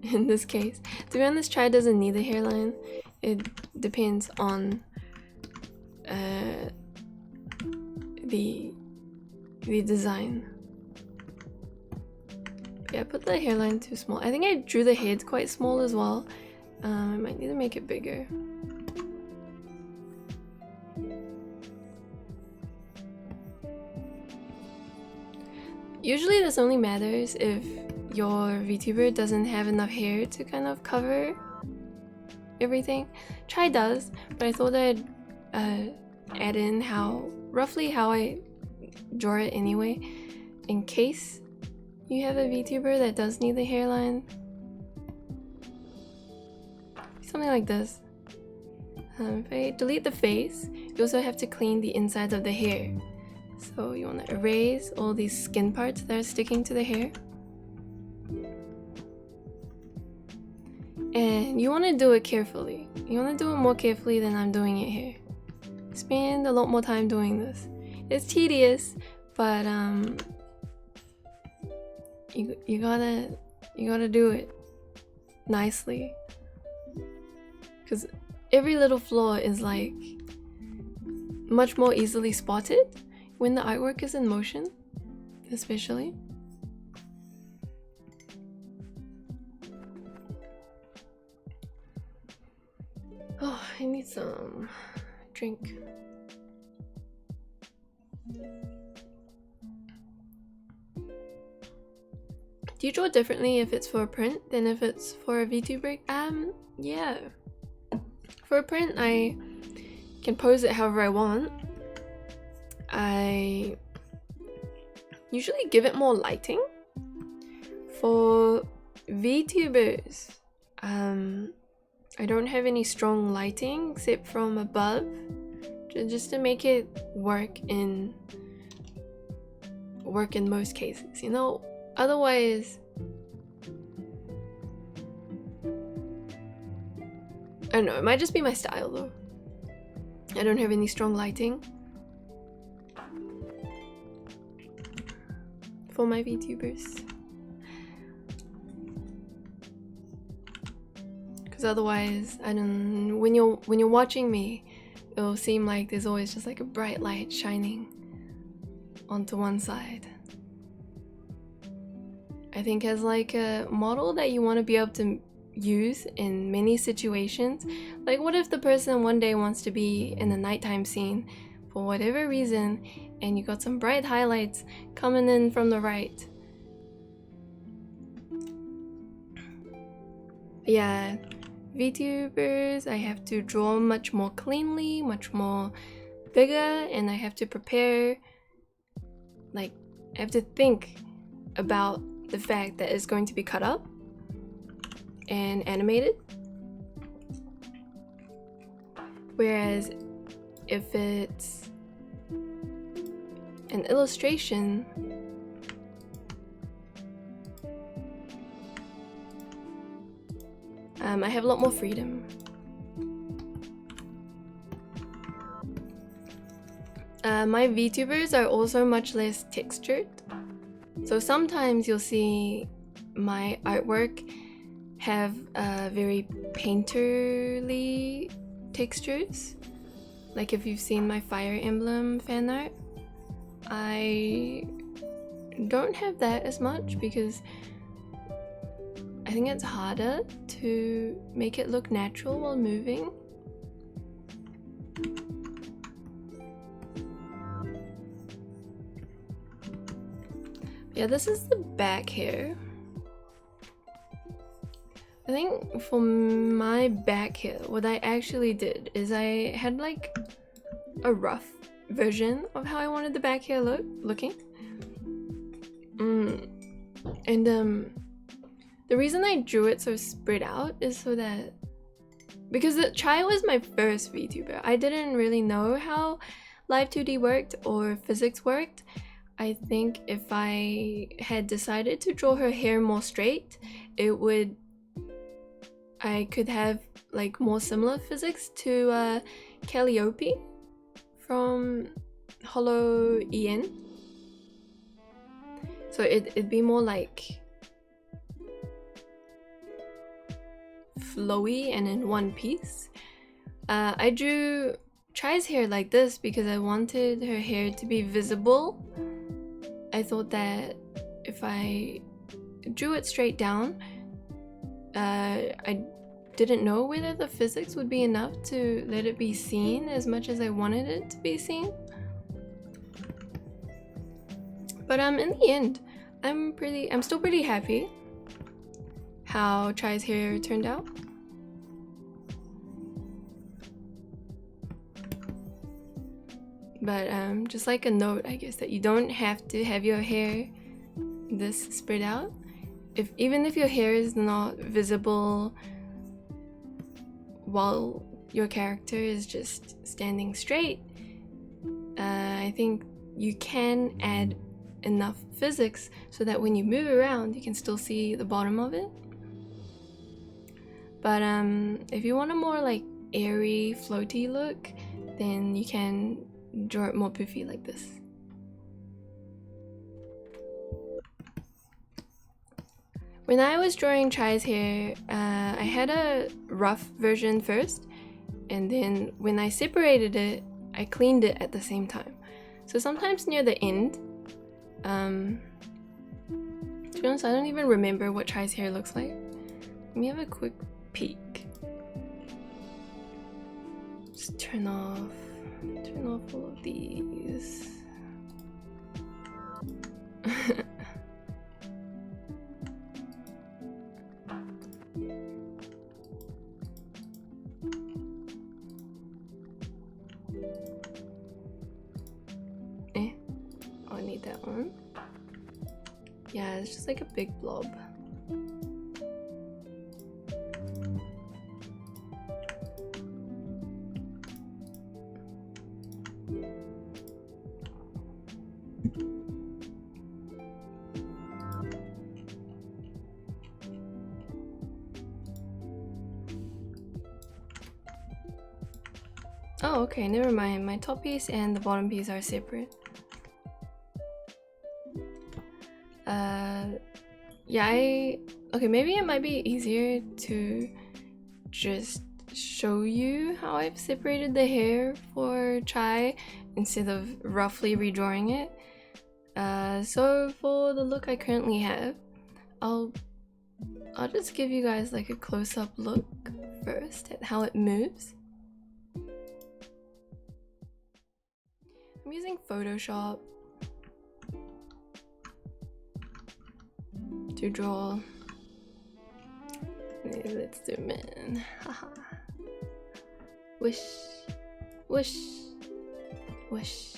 in this case. To be honest, Chai doesn't need the hairline. It depends on the design. Yeah, I put the hairline too small. I think I drew the head quite small as well. I might need to make it bigger. Usually this only matters if your VTuber doesn't have enough hair to kind of cover everything. Chai does, but I thought I'd add in roughly how I draw it anyway, in case you have a VTuber that does need the hairline. Something like this. If I delete the face, you also have to clean the inside of the hair. So you want to erase all these skin parts that are sticking to the hair. And you want to do it carefully. You want to do it more carefully than I'm doing it here. Spend a lot more time doing this. It's tedious, but you gotta do it nicely, because every little flaw is like much more easily spotted when the artwork is in motion, especially. Oh, I need some drink. Do you draw differently if it's for a print than if it's for a VTuber? Yeah. For a print, I can pose it however I want. I usually give it more lighting. For VTubers, I don't have any strong lighting except from above, just to make it work in most cases, you know. Otherwise, I don't know, it might just be my style though. I don't have any strong lighting for my VTubers, because otherwise, when you're watching me, it'll seem like there's always just like a bright light shining onto one side. I think as like a model that you want to be able to use in many situations. Like, what if the person one day wants to be in a nighttime scene for whatever reason, and you got some bright highlights coming in from the right? Yeah, VTubers, I have to draw much more cleanly, much more bigger, and I have to prepare, like, I have to think about the fact that it's going to be cut up and animated. Whereas if it's an illustration, I have a lot more freedom. My VTubers are also much less textured. So sometimes you'll see my artwork have very painterly textures. Like if you've seen my Fire Emblem fan art, I don't have that as much because I think it's harder to make it look natural while moving. Yeah, this is the back hair. I think for my back hair, what I actually did is I had like a rough version of how I wanted the back hair looking. And the reason I drew it so spread out is so that, because the Chai was my first VTuber, I didn't really know how Live2d worked or physics worked. I think if I had decided to draw her hair more straight, I could have like more similar physics to Calliope from Hollow EN. So it'd be more like flowy and in one piece. I drew Chai's hair like this because I wanted her hair to be visible. I thought that if I drew it straight down, I didn't know whether the physics would be enough to let it be seen as much as I wanted it to be seen. But in the end, I'm still pretty happy how Chai's hair turned out. But just like a note, I guess, that you don't have to have your hair this spread out. Even if your hair is not visible while your character is just standing straight, I think you can add enough physics so that when you move around, you can still see the bottom of it. But if you want a more like airy, floaty look, then you can draw it more poofy like this. When I was drawing Chai's hair, I had a rough version first, and then when I separated it, I cleaned it at the same time. So sometimes near the end, to be honest, I don't even remember what Chai's hair looks like. Let me have a quick peek. Just turn off all of these. I need that one. Yeah, it's just like a big blob. Oh, okay, never mind. My top piece and the bottom piece are separate. Yeah, okay, maybe it might be easier to just show you how I've separated the hair for Chai instead of roughly redrawing it. So for the look I currently have, I'll just give you guys like a close-up look first at how it moves. I'm using Photoshop to draw. Let's zoom in. Haha. Wish, wish, wish.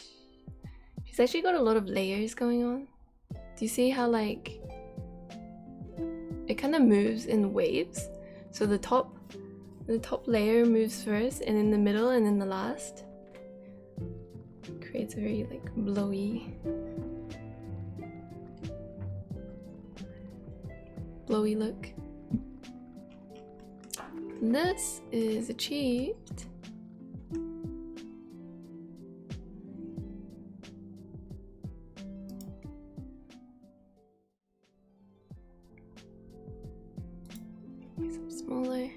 She's actually got a lot of layers going on. Do you see how like it kind of moves in waves? So the top layer moves first, and in the middle, and then the last. Creates a very like blowy look. This is achieved make some smaller.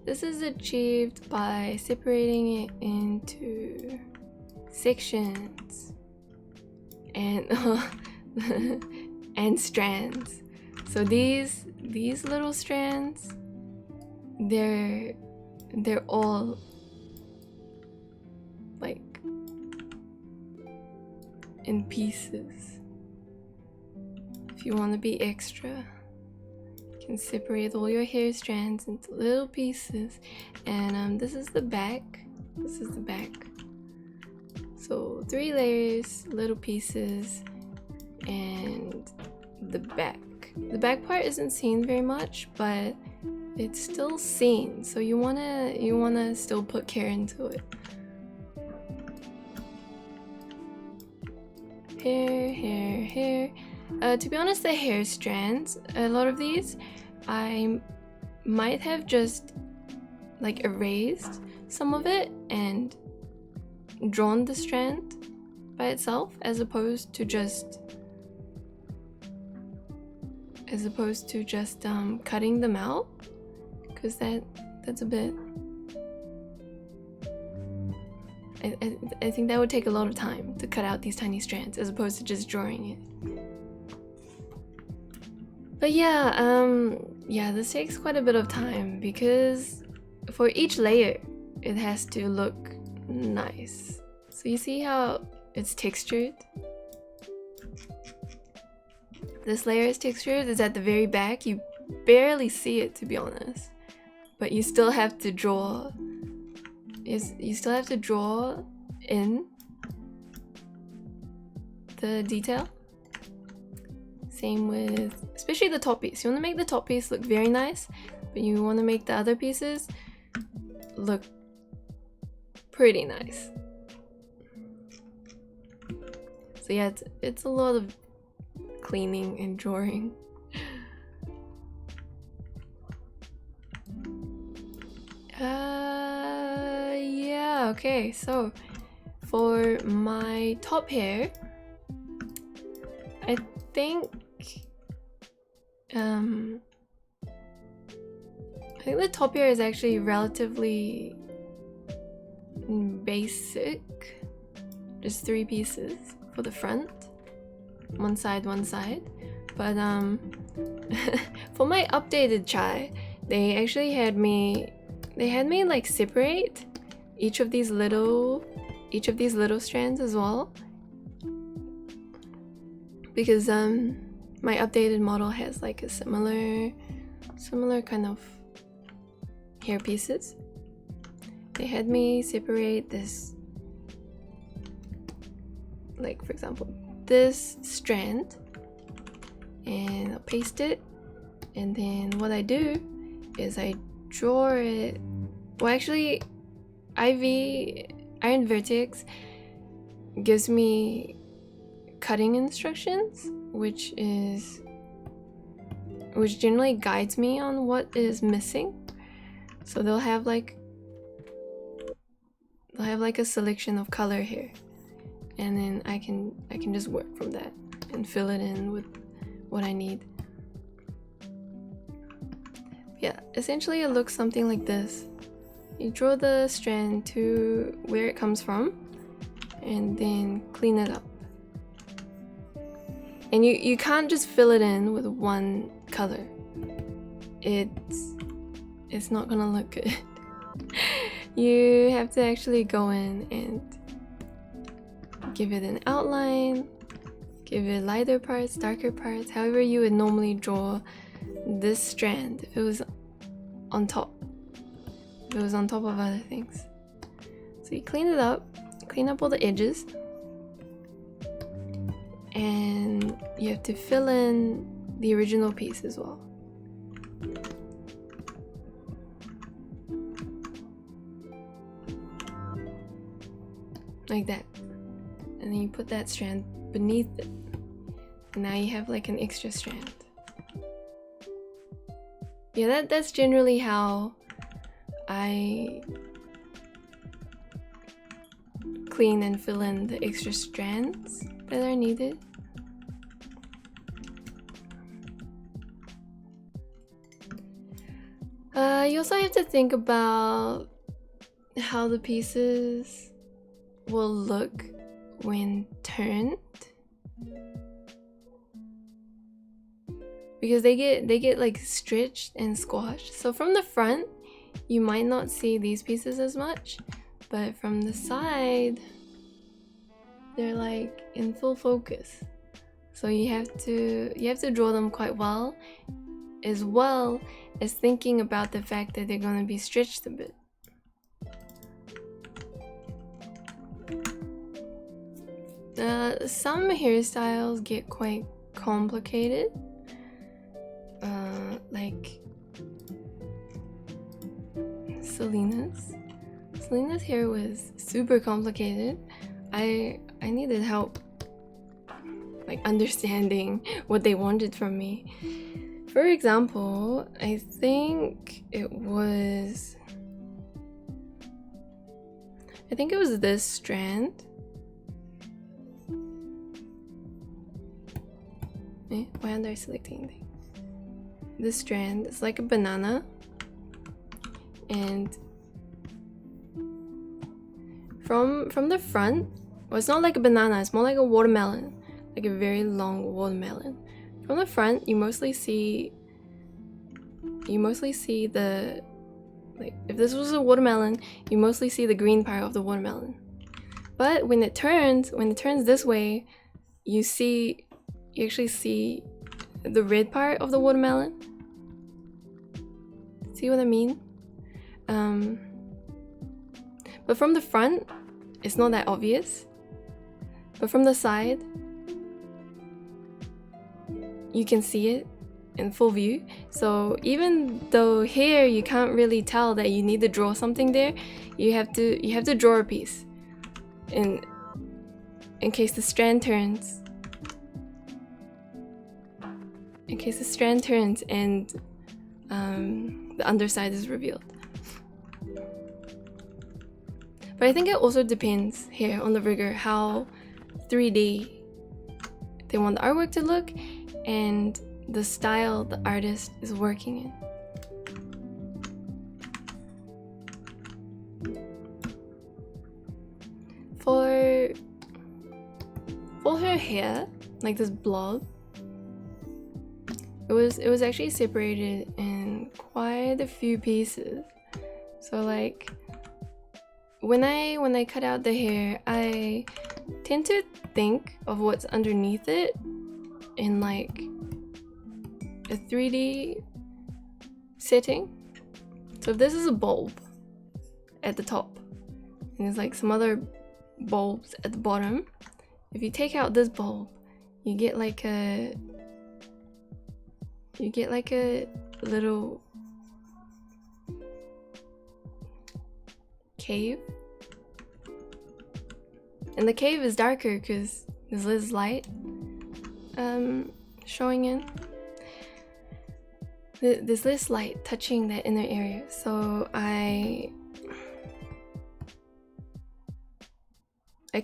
this is achieved by separating it into sections and and strands. So these little strands, they're all like in pieces. If you want to be extra, you can separate all your hair strands into little pieces. And this is the back. This is the back. So 3 layers, little pieces, and the back. The back part isn't seen very much, but it's still seen. So you wanna still put care into it. Hair. To be honest, the hair strands, a lot of these, I might have just like erased some of it and drawn the strand by itself, as opposed to just cutting them out, because that's a bit. I think that would take a lot of time to cut out these tiny strands, as opposed to just drawing it. But yeah, this takes quite a bit of time, because for each layer, it has to look nice. So you see how it's textured? This layer is textured, it's at the very back. You barely see it, to be honest. But you still have to draw. You still have to draw in the detail. Same with, especially the top piece. You want to make the top piece look very nice, but you want to make the other pieces look pretty nice. So yeah, it's a lot of cleaning and drawing. Yeah, okay, so for my top hair, I think the top hair is actually relatively basic. Just 3 pieces for the front, one side. But for my updated chai, they actually had me like separate each of these little strands as well, because my updated model has like a similar kind of hair pieces. They had me separate this, like for example this strand, and I'll paste it, and then what I do is I draw it. Well, actually Iron Vertex gives me cutting instructions, which generally guides me on what is missing. So they'll have like a selection of color here, and then I can just work from that and fill it in with what I need. Yeah, essentially it looks something like this. You draw the strand to where it comes from, and then clean it up. And you can't just fill it in with one color. It's not gonna look good. You have to actually go in and give it an outline, give it lighter parts, darker parts, however you would normally draw this strand if it was on top. If it was on top of other things. So you clean it up, clean up all the edges, and you have to fill in the original piece as well. Like that. And then you put that strand beneath it. And now you have like an extra strand. Yeah, that's generally how I clean and fill in the extra strands that are needed. You also have to think about how the pieces will look when turned, because they get like stretched and squashed. So from the front you might not see these pieces as much, but from the side they're like in full focus. So you have to draw them quite well as thinking about the fact that they're going to be stretched a bit. Some hairstyles get quite complicated, like Selena's hair was super complicated. I needed help, like understanding what they wanted from me. For example, I think it was this strand. Why aren't I selecting anything? This strand is like a banana, and from the front, well, it's not like a banana, it's more like a watermelon, like a very long watermelon. From the front, you mostly see the, like, if this was a watermelon, you mostly see the green part of the watermelon. But when it turns this way, you actually see the red part of the watermelon. See what I mean? But from the front, it's not that obvious. But from the side, you can see it in full view. So even though here you can't really tell that you need to draw something there, you have to draw a piece in case the strand turns. In case the strand turns and the underside is revealed. But I think it also depends here on the rigger how 3D they want the artwork to look and the style the artist is working in. For her hair, like this blob, it was actually separated in quite a few pieces. So like when I cut out the hair, I tend to think of what's underneath it in like a 3D setting. So if this is a bulb at the top and there's like some other bulbs at the bottom, if you take out this bulb, you get like a little cave, and the cave is darker because there's less light showing in. There's less light touching that inner area, so I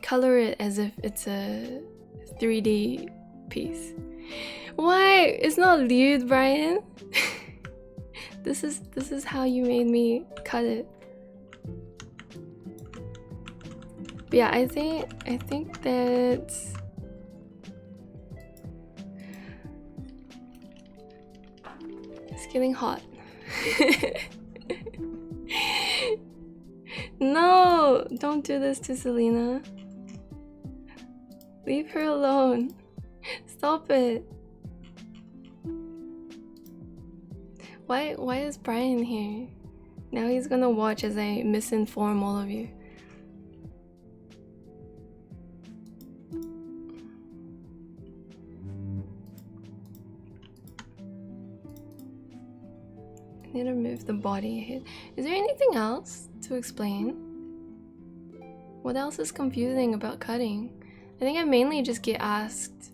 color it as if it's a 3D piece. Why? It's not lewd, Brian. This is how you made me cut it. But yeah, I think that's it's getting hot. No, don't do this to Selena. Leave her alone. Stop it. Why is Brian here? Now he's gonna watch as I misinform all of you. I need to move the body ahead. Is there anything else to explain? What else is confusing about cutting? I think I mainly just get asked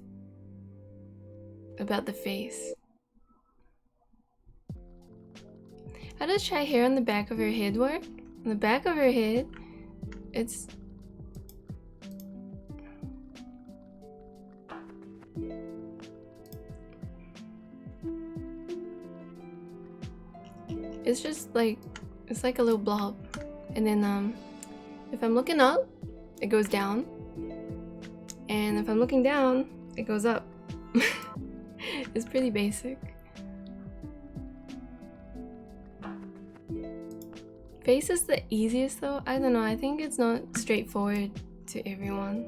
about the face. How does Chai hair on the back of her head work? On the back of her head, it's it's just like, it's like a little blob. And then if I'm looking up, it goes down. And if I'm looking down, it goes up. It's pretty basic. Face is the easiest though. I don't know, I think it's not straightforward to everyone.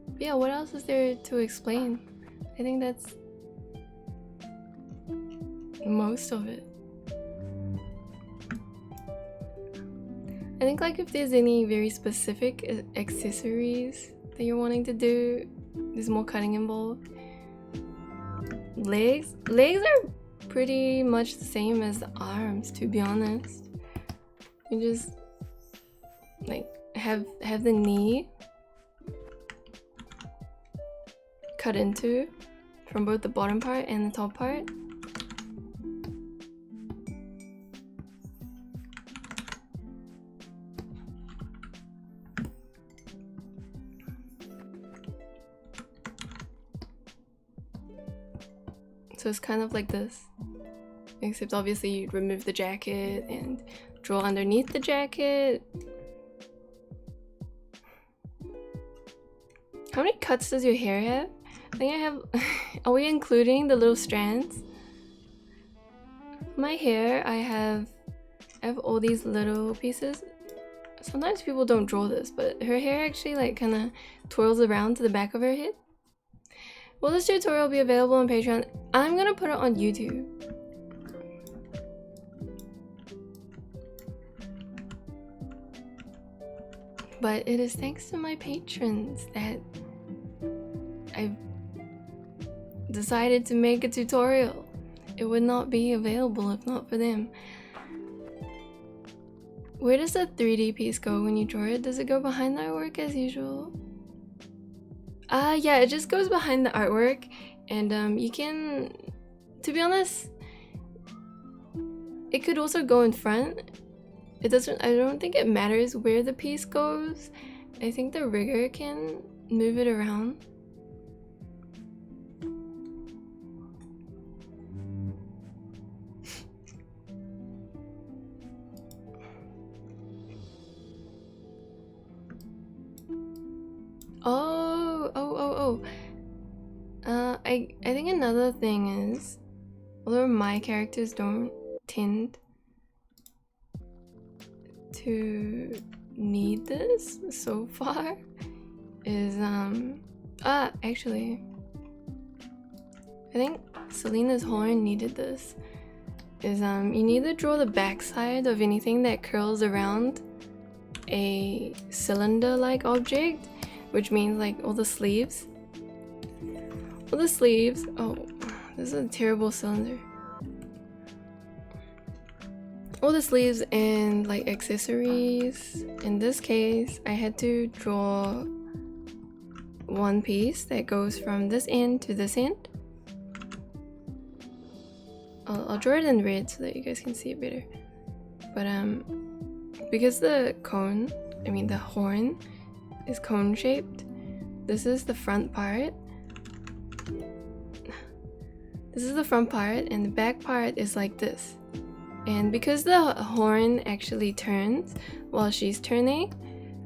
But yeah, what else is there to explain? I think that's most of it. I think like if there's any very specific accessories that you're wanting to do, there's more cutting involved. Legs are pretty much the same as the arms, to be honest. You just like have the knee cut into from both the bottom part and the top part. So it's kind of like this, except obviously you remove the jacket and draw underneath the jacket. How many cuts does your hair have? I think I have... Are we including the little strands? My hair, I have all these little pieces. Sometimes people don't draw this, but her hair actually like kind of twirls around to the back of her head. Will this tutorial be available on Patreon? I'm gonna put it on YouTube. But it is thanks to my patrons that I've decided to make a tutorial. It would not be available if not for them. Where does the 3D piece go when you draw it? Does it go behind the artwork as usual? Yeah, it just goes behind the artwork, and you can, to be honest, it could also go in front. It doesn't, I don't think it matters where the piece goes. I think the rigger can move it around. I think another thing is, although my characters don't tend to need this so far, is actually I think Selena's horn needed this. Is you need to draw the backside of anything that curls around a cylinder-like object, which means like all the sleeves. All the sleeves. Oh, this is a terrible cylinder. All the sleeves and like accessories. In this case, I had to draw one piece that goes from this end to this end. I'll draw it in red so that you guys can see it better. But because the horn is cone shaped, this is the front part. This is the front part, and the back part is like this. And because the horn actually turns while she's turning,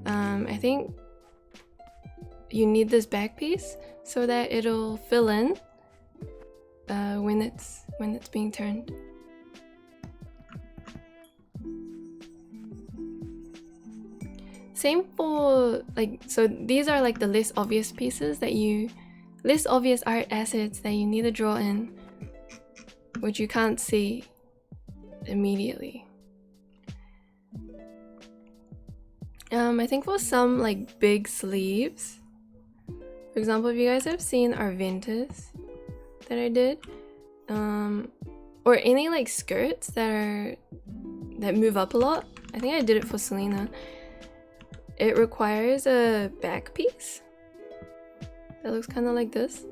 I think you need this back piece so that it'll fill in when it's being turned. Same for like, so these are like the less obvious pieces that less obvious art assets that you need to draw in, which you can't see immediately. I think for some like big sleeves, for example, if you guys have seen our Ventus that I did, or any like skirts that move up a lot, I think I did it for Selena. It requires a back piece that looks kind of like this.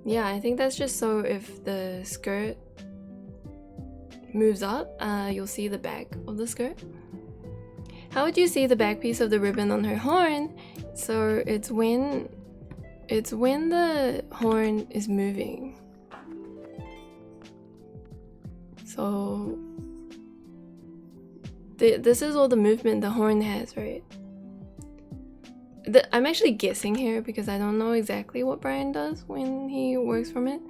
Yeah, I think that's just so if the skirt moves up, you'll see the back of the skirt. How would you see the back piece of the ribbon on her horn? So it's when the horn is moving. So this is all the movement the horn has, right? I'm actually guessing here because I don't know exactly what Brian does when he works from it.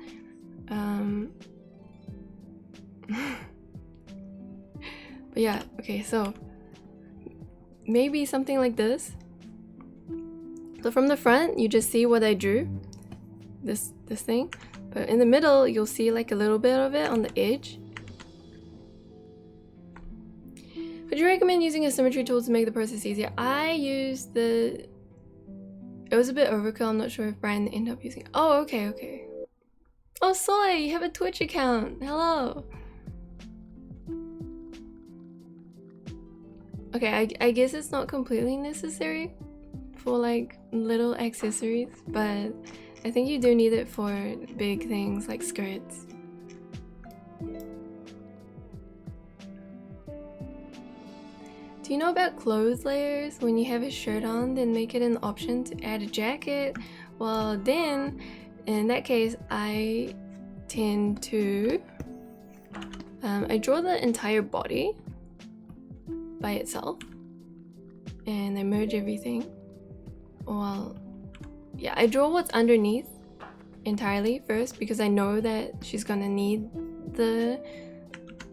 But yeah, okay, so maybe something like this. So from the front, you just see what I drew, this thing. But in the middle, you'll see like a little bit of it on the edge. Would you recommend using a symmetry tool to make the process easier? I used it was a bit overkill. I'm not sure if Brian ended up using it. Oh, okay. Oh, Soy, you have a Twitch account. Hello. Okay, I guess it's not completely necessary for like little accessories, but I think you do need it for big things like skirts. Do you know about clothes layers? When you have a shirt on, then make it an option to add a jacket. Well, then in that case, I tend to I draw the entire body by itself and I merge everything. Well, yeah, I draw what's underneath entirely first because I know that she's gonna need the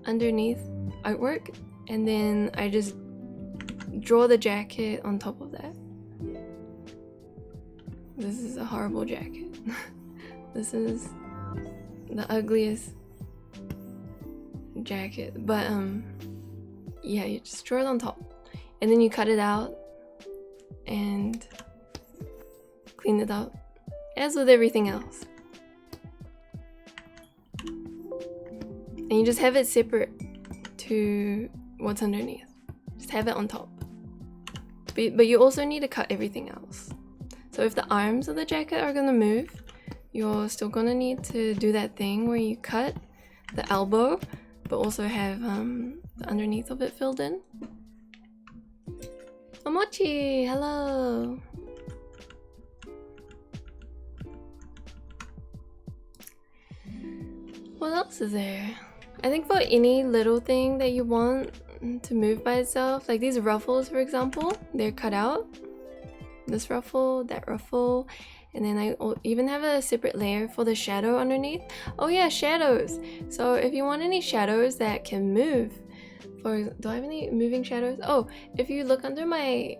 underneath artwork, and then I just draw the jacket on top of that. This is a horrible jacket. This is the ugliest jacket, but yeah, you just draw it on top and then you cut it out and clean it up as with everything else, and you just have it separate to what's underneath. Just have it on top, but you also need to cut everything else. So if the arms of the jacket are gonna move, you're still gonna need to do that thing where you cut the elbow but also have the underneath of it filled in. Omochi, hello. What else is there? I think for any little thing that you want to move by itself, like these ruffles for example, they're cut out. This ruffle, that ruffle, and then I even have a separate layer for the shadow underneath. Oh yeah, shadows. So if you want any shadows that can move, do I have any moving shadows? Oh, if you look under my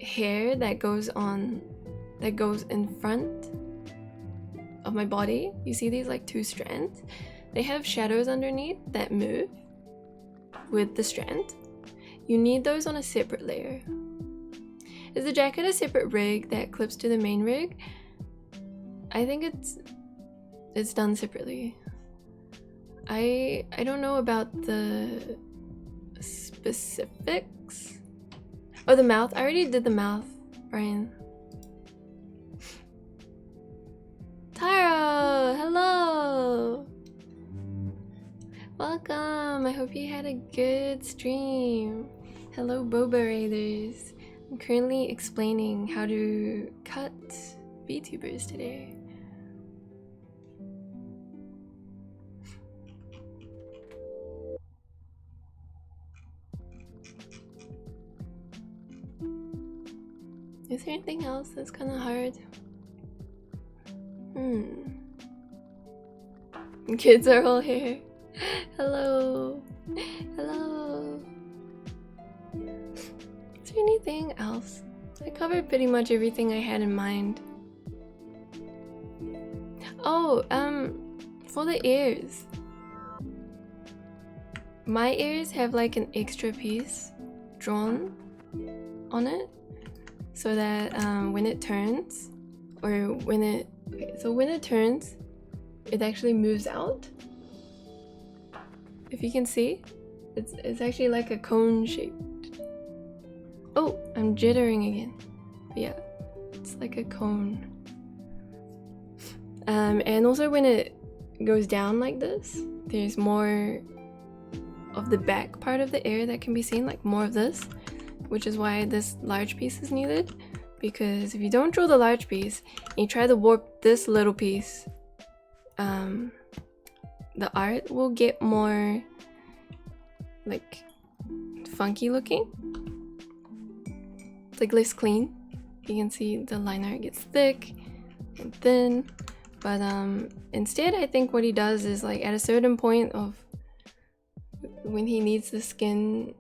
hair that goes in front of my body, you see these like two strands? They have shadows underneath that move with the strand. You need those on a separate layer. Is the jacket a separate rig that clips to the main rig? I think it's done separately. I don't know about the specifics. Oh, the mouth. I already did the mouth, Brian. Taro, hello. Welcome. I hope you had a good stream. Hello, Boba Raiders. I'm currently explaining how to cut Vtubers today. Is there anything else that's kind of hard? Kids are all here. Hello. Hello. Is there anything else? I covered pretty much everything I had in mind. Oh, for the ears. My ears have like an extra piece drawn on it, so that when it turns, when it turns, it actually moves out. If you can see, it's actually like a cone shape. Oh, I'm jittering again. But yeah, it's like a cone. And also when it goes down like this, there's more of the back part of the ear that can be seen, like more of this. which is why this large piece is needed. Because if you don't draw the large piece and you try to warp this little piece, the art will get more like funky looking. It's like less clean. You can see the line art gets thick and thin, but instead I think what he does is like at a certain point of when he needs the skin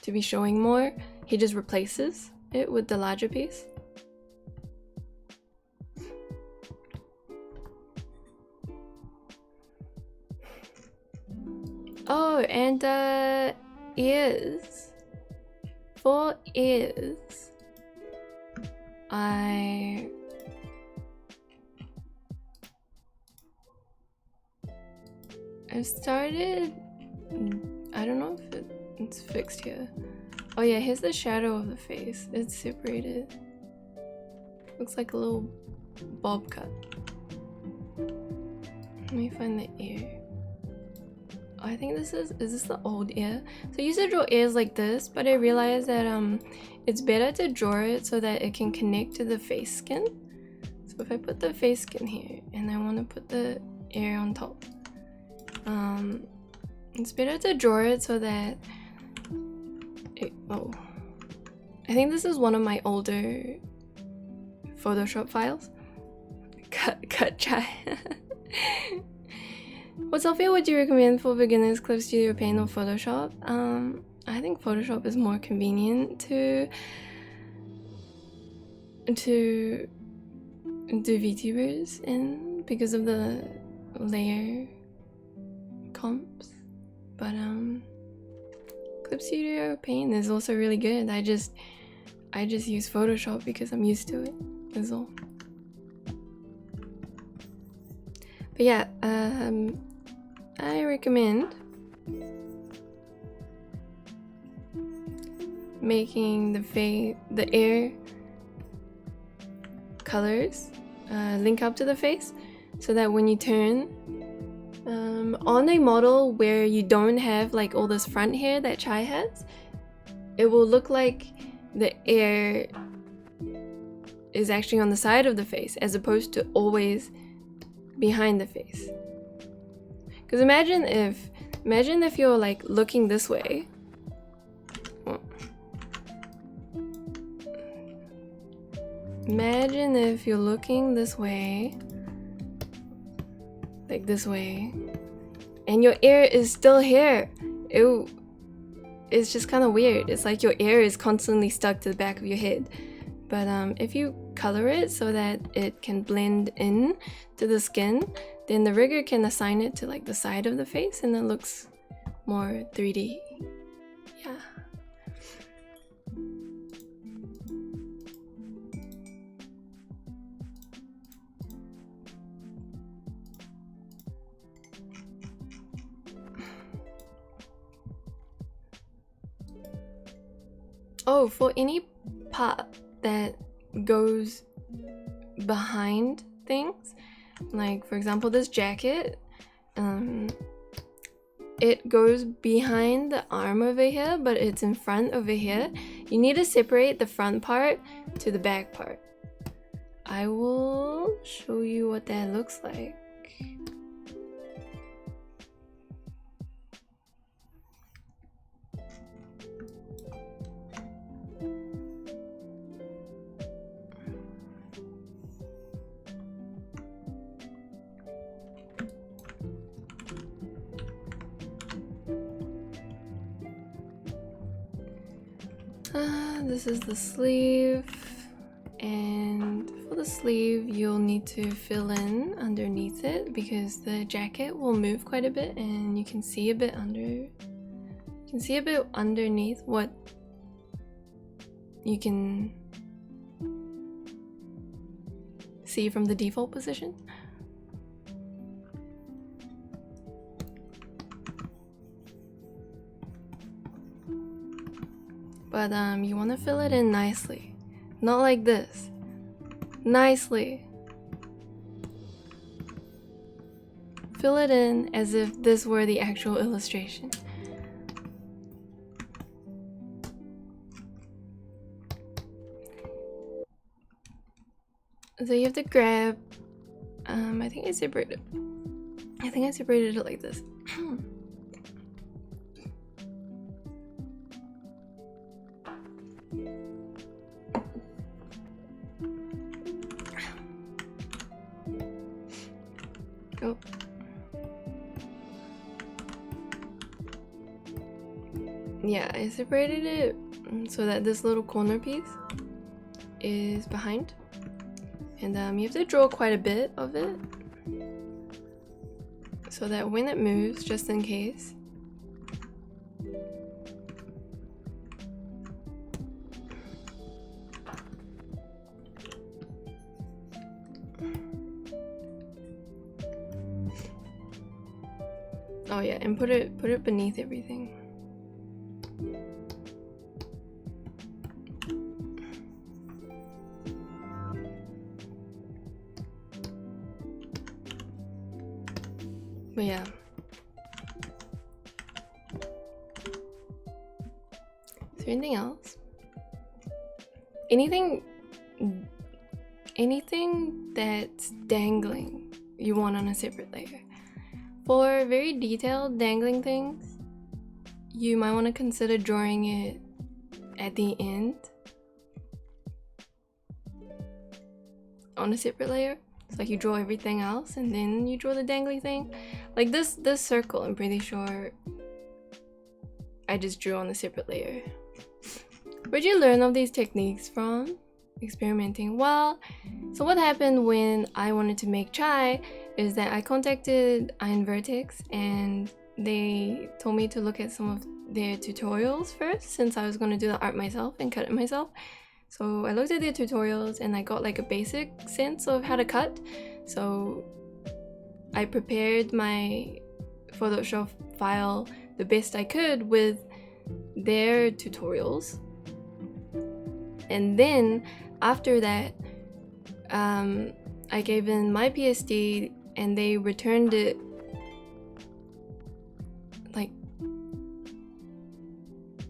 to be showing more, he just replaces it with the larger piece. Oh, and ears. For ears, I've started, I don't know if it's fixed here. Oh yeah, here's the shadow of the face. It's separated. Looks like a little bob cut. Let me find the ear. Oh, I think this is this the old ear? So I used to draw ears like this, but I realized that it's better to draw it so that it can connect to the face skin. So if I put the face skin here and I want to put the ear on top, it's better to draw it so that oh, I think this is one of my older Photoshop files. Cut chai. What software would you recommend for beginners? Clip Studio, Paint, or Photoshop? I think Photoshop is more convenient to do VTubers in because of the layer comps, but Clip Studio Paint is also really good. I just use Photoshop because I'm used to it, is all. But yeah, I recommend making the air colors link up to the face, so that when you turn on a model where you don't have like all this front hair that Chai has, it will look like the air is actually on the side of the face as opposed to always behind the face. Because imagine if you're like looking this way. Imagine if you're looking this way, like this way, and your ear is still here. Ew. It's just kind of weird. It's like your ear is constantly stuck to the back of your head. But if you color it so that it can blend in to the skin, then the rigger can assign it to like the side of the face and it looks more 3D. Yeah. Oh, for any part that goes behind things, like for example this jacket, it goes behind the arm over here, but it's in front over here. You need to separate the front part to the back part. I will show you what that looks like. This is the sleeve, and for the sleeve you'll need to fill in underneath it because the jacket will move quite a bit and you can see a bit underneath what you can see from the default position. But you want to fill it in nicely, not like this. Nicely. Fill it in as if this were the actual illustration. So you have to grab, I think I separated it like this. Oh. Yeah, I separated it so that this little corner piece is behind. And you have to draw quite a bit of it so that when it moves, just in case, oh yeah, and put it beneath everything. But yeah. Is there anything else? Anything that's dangling you want on a separate layer. For very detailed dangling things, you might want to consider drawing it at the end on a separate layer. It's like you draw everything else and then you draw the dangly thing. Like this circle, I'm pretty sure I just drew on a separate layer. Where'd you learn of these techniques from? Experimenting. Well, so what happened when I wanted to make chai is that I contacted Iron Vertex and they told me to look at some of their tutorials first, since I was going to do the art myself and cut it myself. So I looked at their tutorials and I got like a basic sense of how to cut. So I prepared my Photoshop file the best I could with their tutorials. And then after that, I gave in my PSD and they returned it like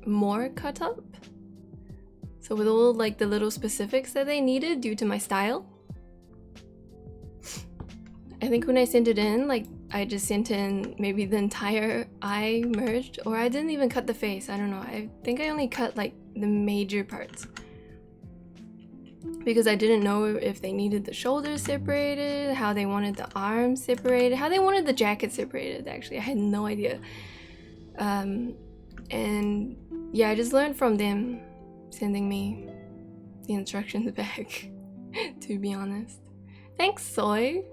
more cut up. So with all like the little specifics that they needed due to my style. I think when I sent it in, like I just sent in maybe the entire eye merged, or I didn't even cut the face, I don't know. I think I only cut like the major parts. Because I didn't know if they needed the shoulders separated, how they wanted the arms separated, how they wanted the jacket separated, actually. I had no idea. And yeah, I just learned from them sending me the instructions back, to be honest. Thanks, Soy.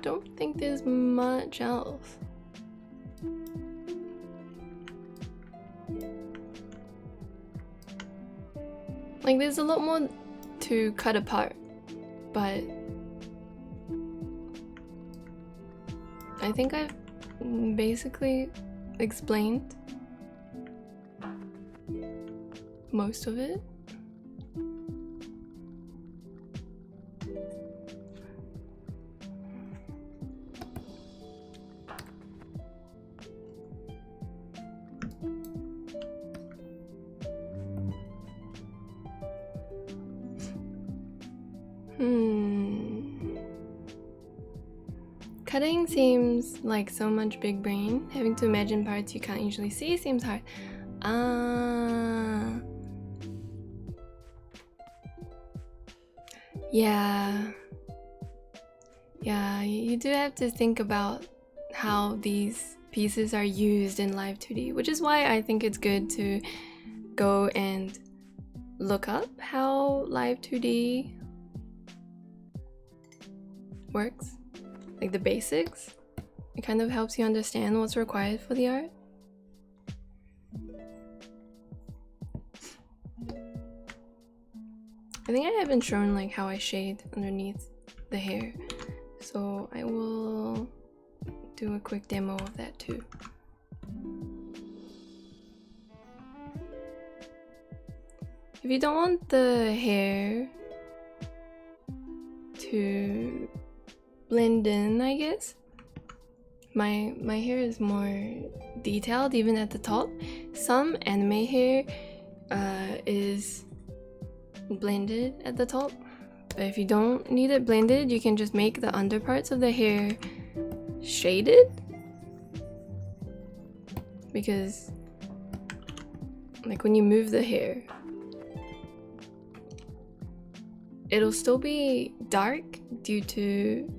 Don't think there's much else. Like there's a lot more to cut apart, but I think I've basically explained most of it. Cutting seems like so much big brain. Having to imagine parts you can't usually see seems hard. Yeah, you do have to think about how these pieces are used in Live2d, which is why I think it's good to go and look up how Live2d works, like the basics. It kind of helps you understand what's required for the art. I think I haven't shown like how I shade underneath the hair, so I will do a quick demo of that too. If you don't want the hair to blend in, I guess. My hair is more detailed even at the top. Some anime hair is blended at the top, but if you don't need it blended, you can just make the underparts of the hair shaded, because like when you move the hair, it'll still be dark due to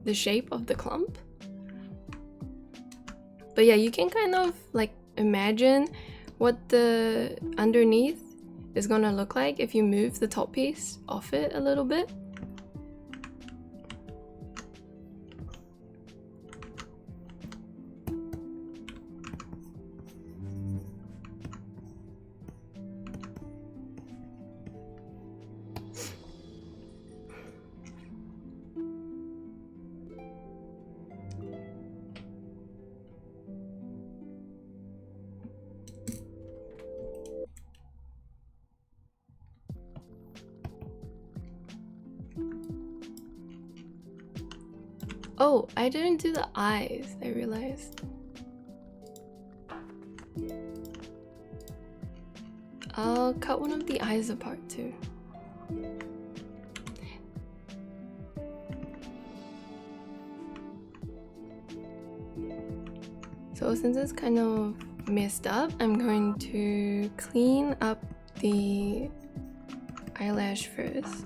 the shape of the clump. But yeah, you can kind of like imagine what the underneath is gonna look like if you move the top piece off it a little bit. Oh, I didn't do the eyes, I realized. I'll cut one of the eyes apart too. So since it's kind of messed up, I'm going to clean up the eyelash first.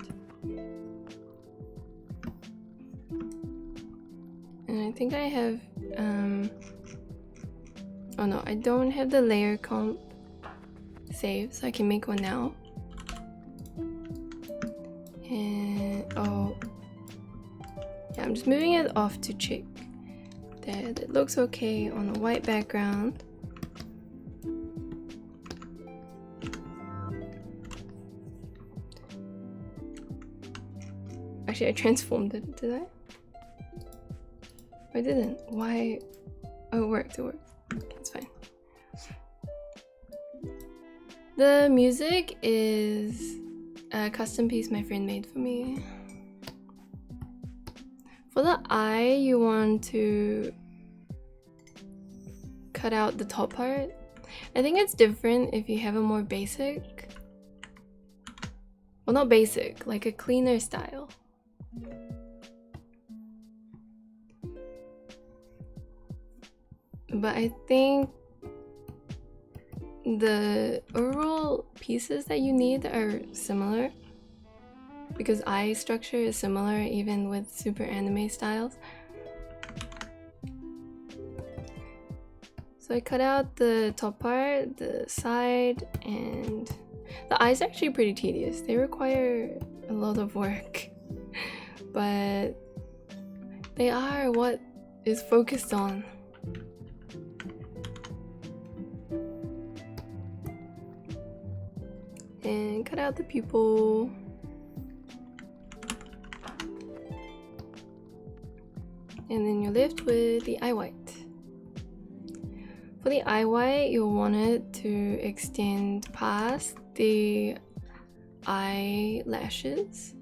And I think I have, oh no, I don't have the layer comp saved, so I can make one now. And, oh, yeah, I'm just moving it off to check that it looks okay on a white background. Actually, I transformed it, did I? I didn't. Why? Oh, it worked. It worked. It's fine. The music is a custom piece my friend made for me. For the eye, you want to cut out the top part. I think it's different if you have a more basic, well, not basic, like a cleaner style. But I think the overall pieces that you need are similar, because eye structure is similar even with super anime styles. So I cut out the top part, the side, and the eyes are actually pretty tedious. They require a lot of work, but they are what is focused on. And cut out the pupil. And then you're left with the eye white. For the eye white, you'll want it to extend past the eyelashes.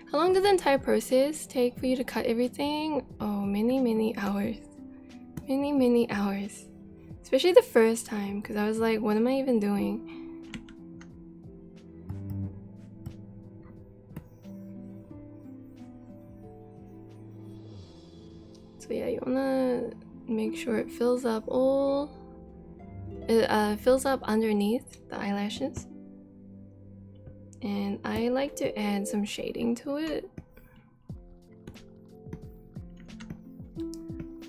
How long did the entire process take for you to cut everything? Oh, many hours. Many hours. Especially the first time, because I was like, what am I even doing? So yeah, you wanna make sure it fills up fills up underneath the eyelashes. And I like to add some shading to it.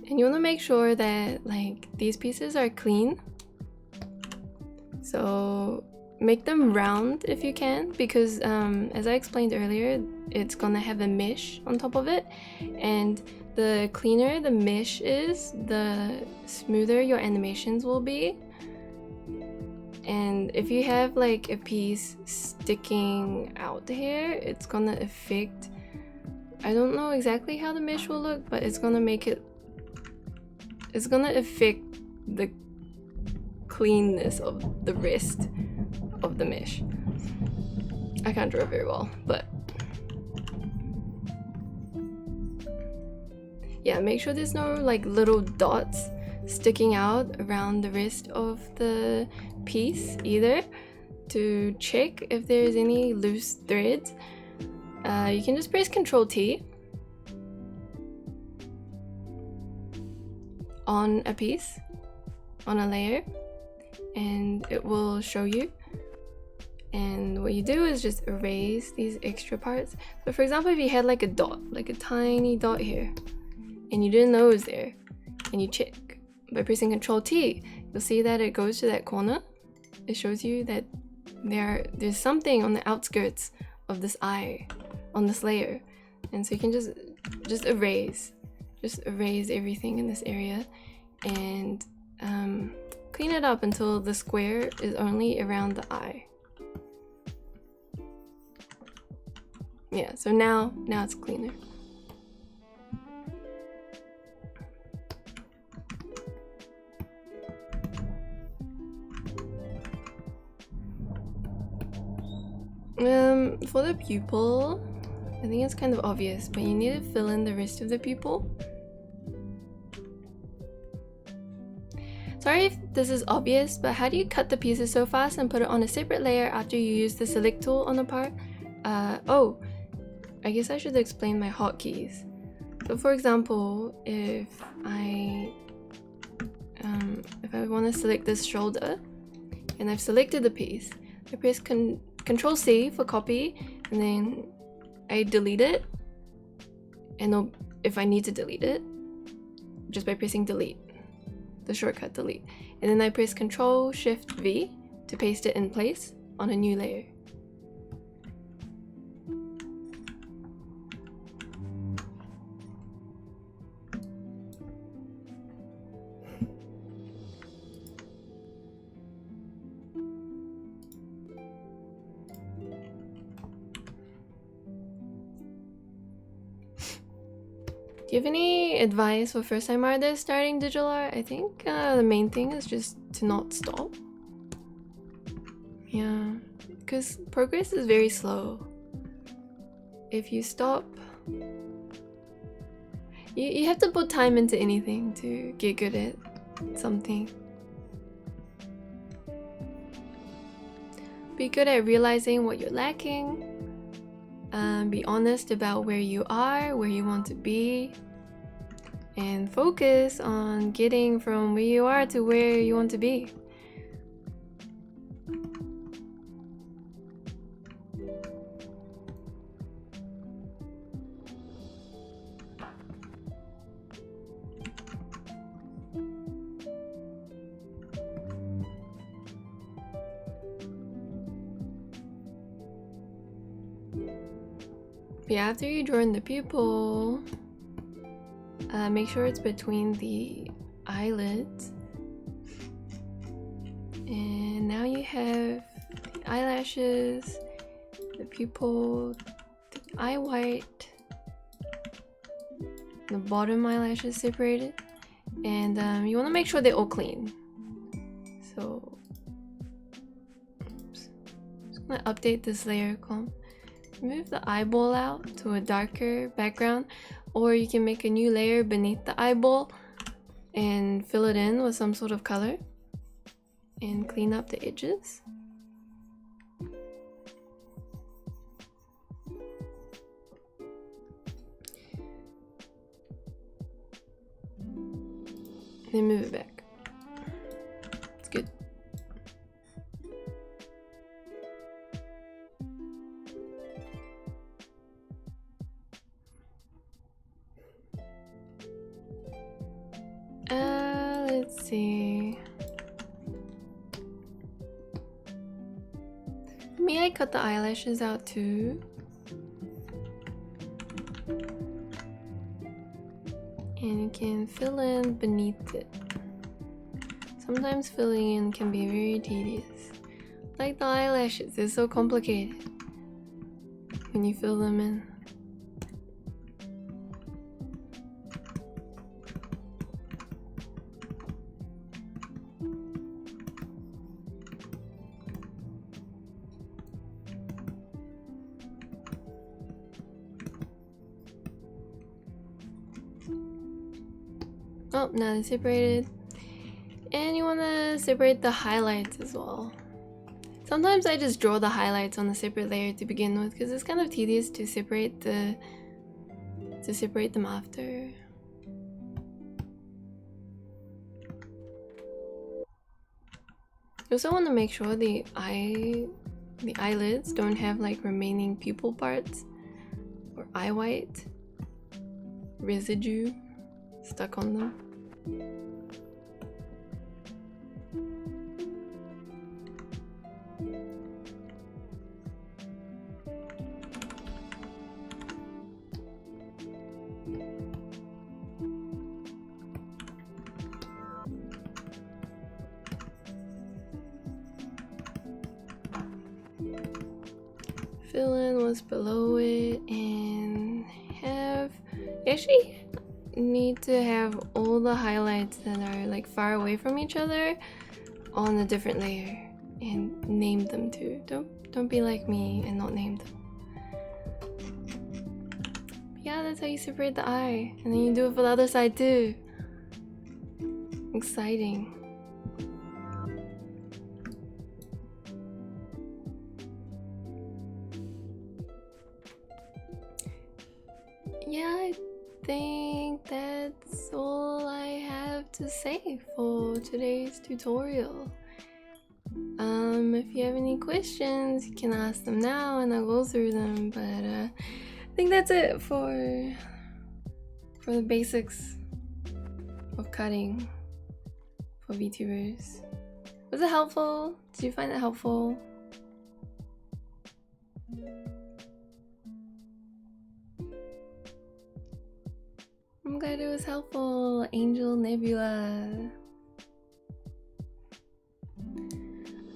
And you wanna make sure that like these pieces are clean. So make them round if you can, because as I explained earlier, it's gonna have a mesh on top of it, and the cleaner the mesh is, the smoother your animations will be. And if you have like a piece sticking out here, it's gonna affect, I don't know exactly how the mesh will look, but it's gonna affect the cleanness of the rest of the mesh. I can't draw very well, but yeah, make sure there's no like little dots sticking out around the rest of the piece either, to check if there's any loose threads. You can just press Ctrl T on a piece, on a layer, and it will show you. And what you do is just erase these extra parts. So for example, if you had like a dot, like a tiny dot here, and you didn't know it was there, and you check by pressing Ctrl T, you'll see that it goes to that corner. It shows you that there's something on the outskirts of this eye on this layer, and so you can just erase everything in this area and clean it up until the square is only around the eye. Yeah, so now it's cleaner. For the pupil, I think it's kind of obvious, but you need to fill in the rest of the pupil. Sorry if this is obvious, but how do you cut the pieces so fast and put it on a separate layer after you use the select tool on the part? Oh, I guess I should explain my hotkeys. So for example, if I want to select this shoulder, and I've selected the piece, I press Control C for copy, and then I delete it. And if I need to delete it, just by pressing delete, the shortcut delete, and then I press Control Shift V to paste it in place on a new layer. Do you have any advice for first-time artists starting digital art? I think the main thing is just to not stop. Yeah, because progress is very slow. If you stop, you have to put time into anything to get good at something. Be good at realizing what you're lacking. Be honest about where you are, where you want to be, and focus on getting from where you are to where you want to be. Yeah, after you draw in the pupil, make sure it's between the eyelids. And now you have the eyelashes, the pupil, the eye white, the bottom eyelashes separated. And you want to make sure they're all clean. So, oops. Just gonna update this layer comp. Move the eyeball out to a darker background, or you can make a new layer beneath the eyeball and fill it in with some sort of color and clean up the edges. Then move it back. It's good. Let's see. May I cut the eyelashes out too? And you can fill in beneath it. Sometimes filling in can be very tedious. Like the eyelashes, they're so complicated when you fill them in. Oh, now they're separated. And you want to separate the highlights as well. Sometimes I just draw the highlights on a separate layer to begin with because it's kind of tedious to separate them after. You also want to make sure the eyelids don't have like remaining pupil parts or eye white residue stuck on them. Fill in what's below it and you actually need to have all the highlights that are like far away from each other on a different layer and name them too. Don't be like me and not name them. Yeah, that's how you separate the eye, and then you do it for the other side too. Exciting. Yeah, I think that's all I have to say for today's tutorial. If you have any questions, you can ask them now and I'll go through them, but I think that's it for the basics of cutting for VTubers. Was it helpful? Did you find it helpful? I'm glad it was helpful, Angel Nebula.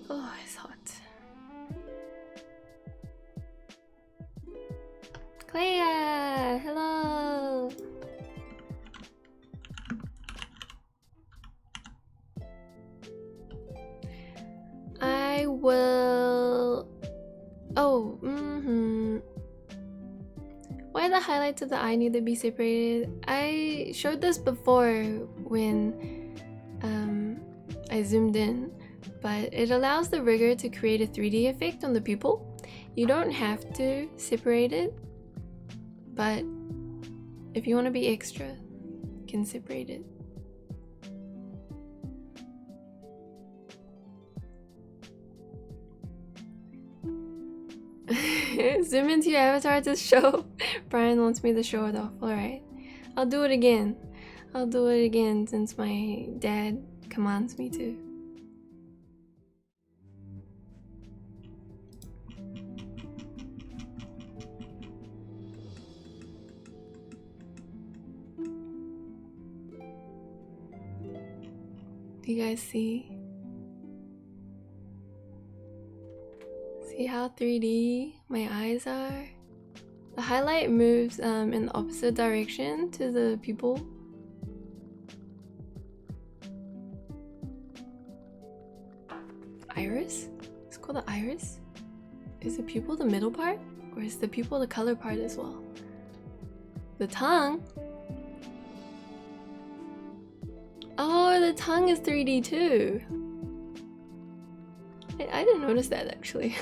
Oh, it's hot. Clea, hello. I will. Oh, why the highlights of the eye need to be separated? I showed this before when I zoomed in, but it allows the rigger to create a 3D effect on the pupil. You don't have to separate it, but if you want to be extra, you can separate it. Zoom into your avatar to show. Brian wants me to show it off. Alright. I'll do it again. I'll do it again since my dad commands me to. Do you guys see? See how 3D my eyes are? The highlight moves in the opposite direction to the pupil. Iris? It's called the iris? Is the pupil the middle part? Or is the pupil the color part as well? The tongue? Oh, the tongue is 3D too. I didn't notice that actually.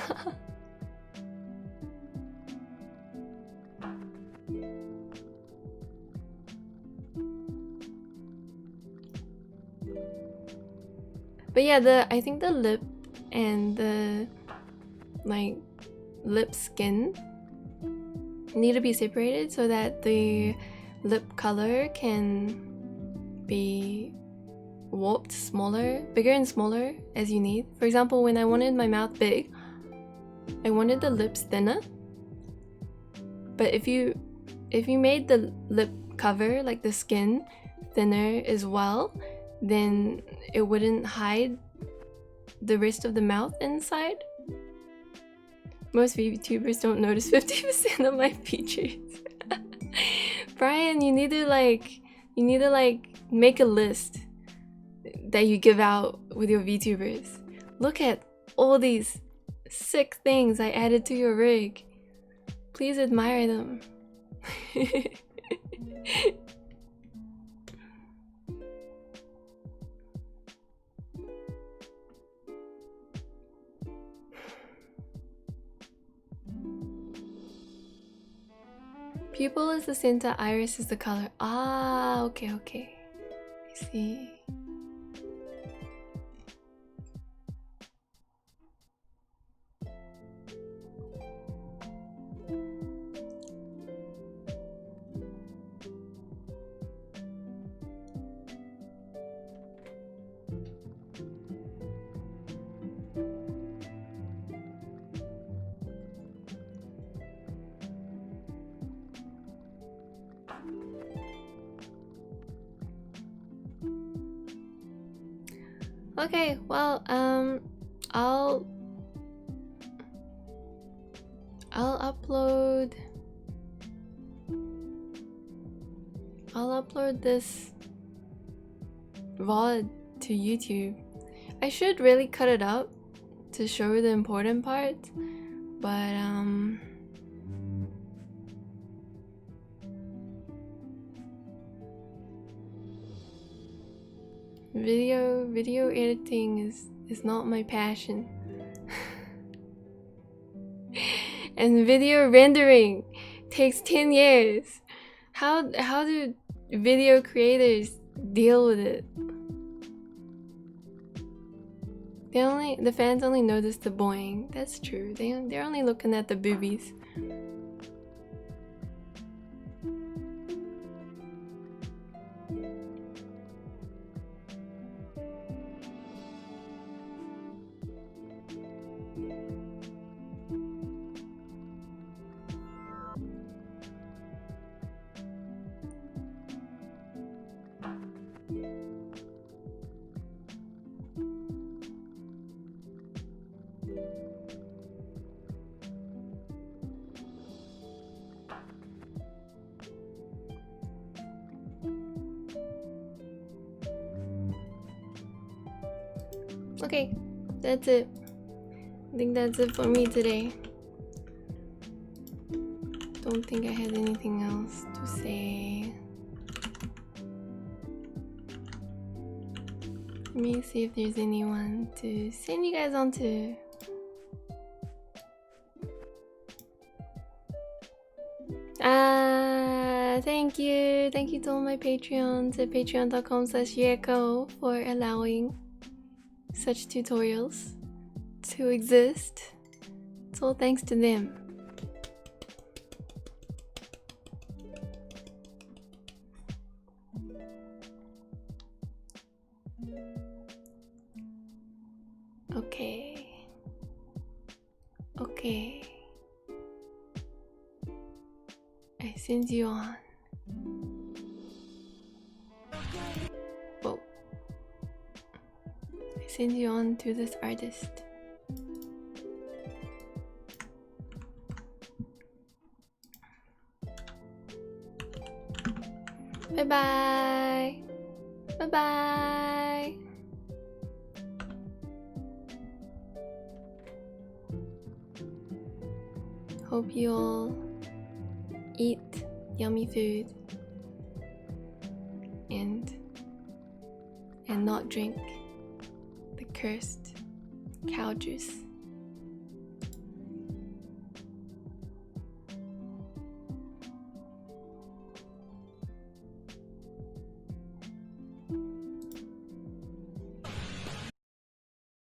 But yeah, I think the lip and the like lip skin need to be separated so that the lip color can be warped bigger and smaller as you need. For example, when I wanted my mouth big, I wanted the lips thinner. But if you made the lip cover, like the skin, thinner as well, then it wouldn't hide the rest of the mouth inside. Most VTubers don't notice 50% of my features. Brian, you need to make a list that you give out with your VTubers. Look at all these sick things I added to your rig. Please admire them. Pupil is the center, iris is the color. Ah, okay, okay. I see. Okay, well, I'll upload this VOD to YouTube. I should really cut it up to show the important parts, but video editing is not my passion. And video rendering takes 10 years. How do video creators deal with it? The fans only notice the boing. That's true. They're only looking at the boobies. Okay, that's it. I think that's it for me today. Don't think I had anything else to say. Let me see if there's anyone to send you guys on to. Thank you to all my Patreons at patreon.com/Yeko for allowing such tutorials to exist. It's all thanks to them. Okay. I send you on. Whoa. I send you on to this artist. Bye-bye. Bye-bye. Hope you all eat yummy food and not drink the cursed cow juice.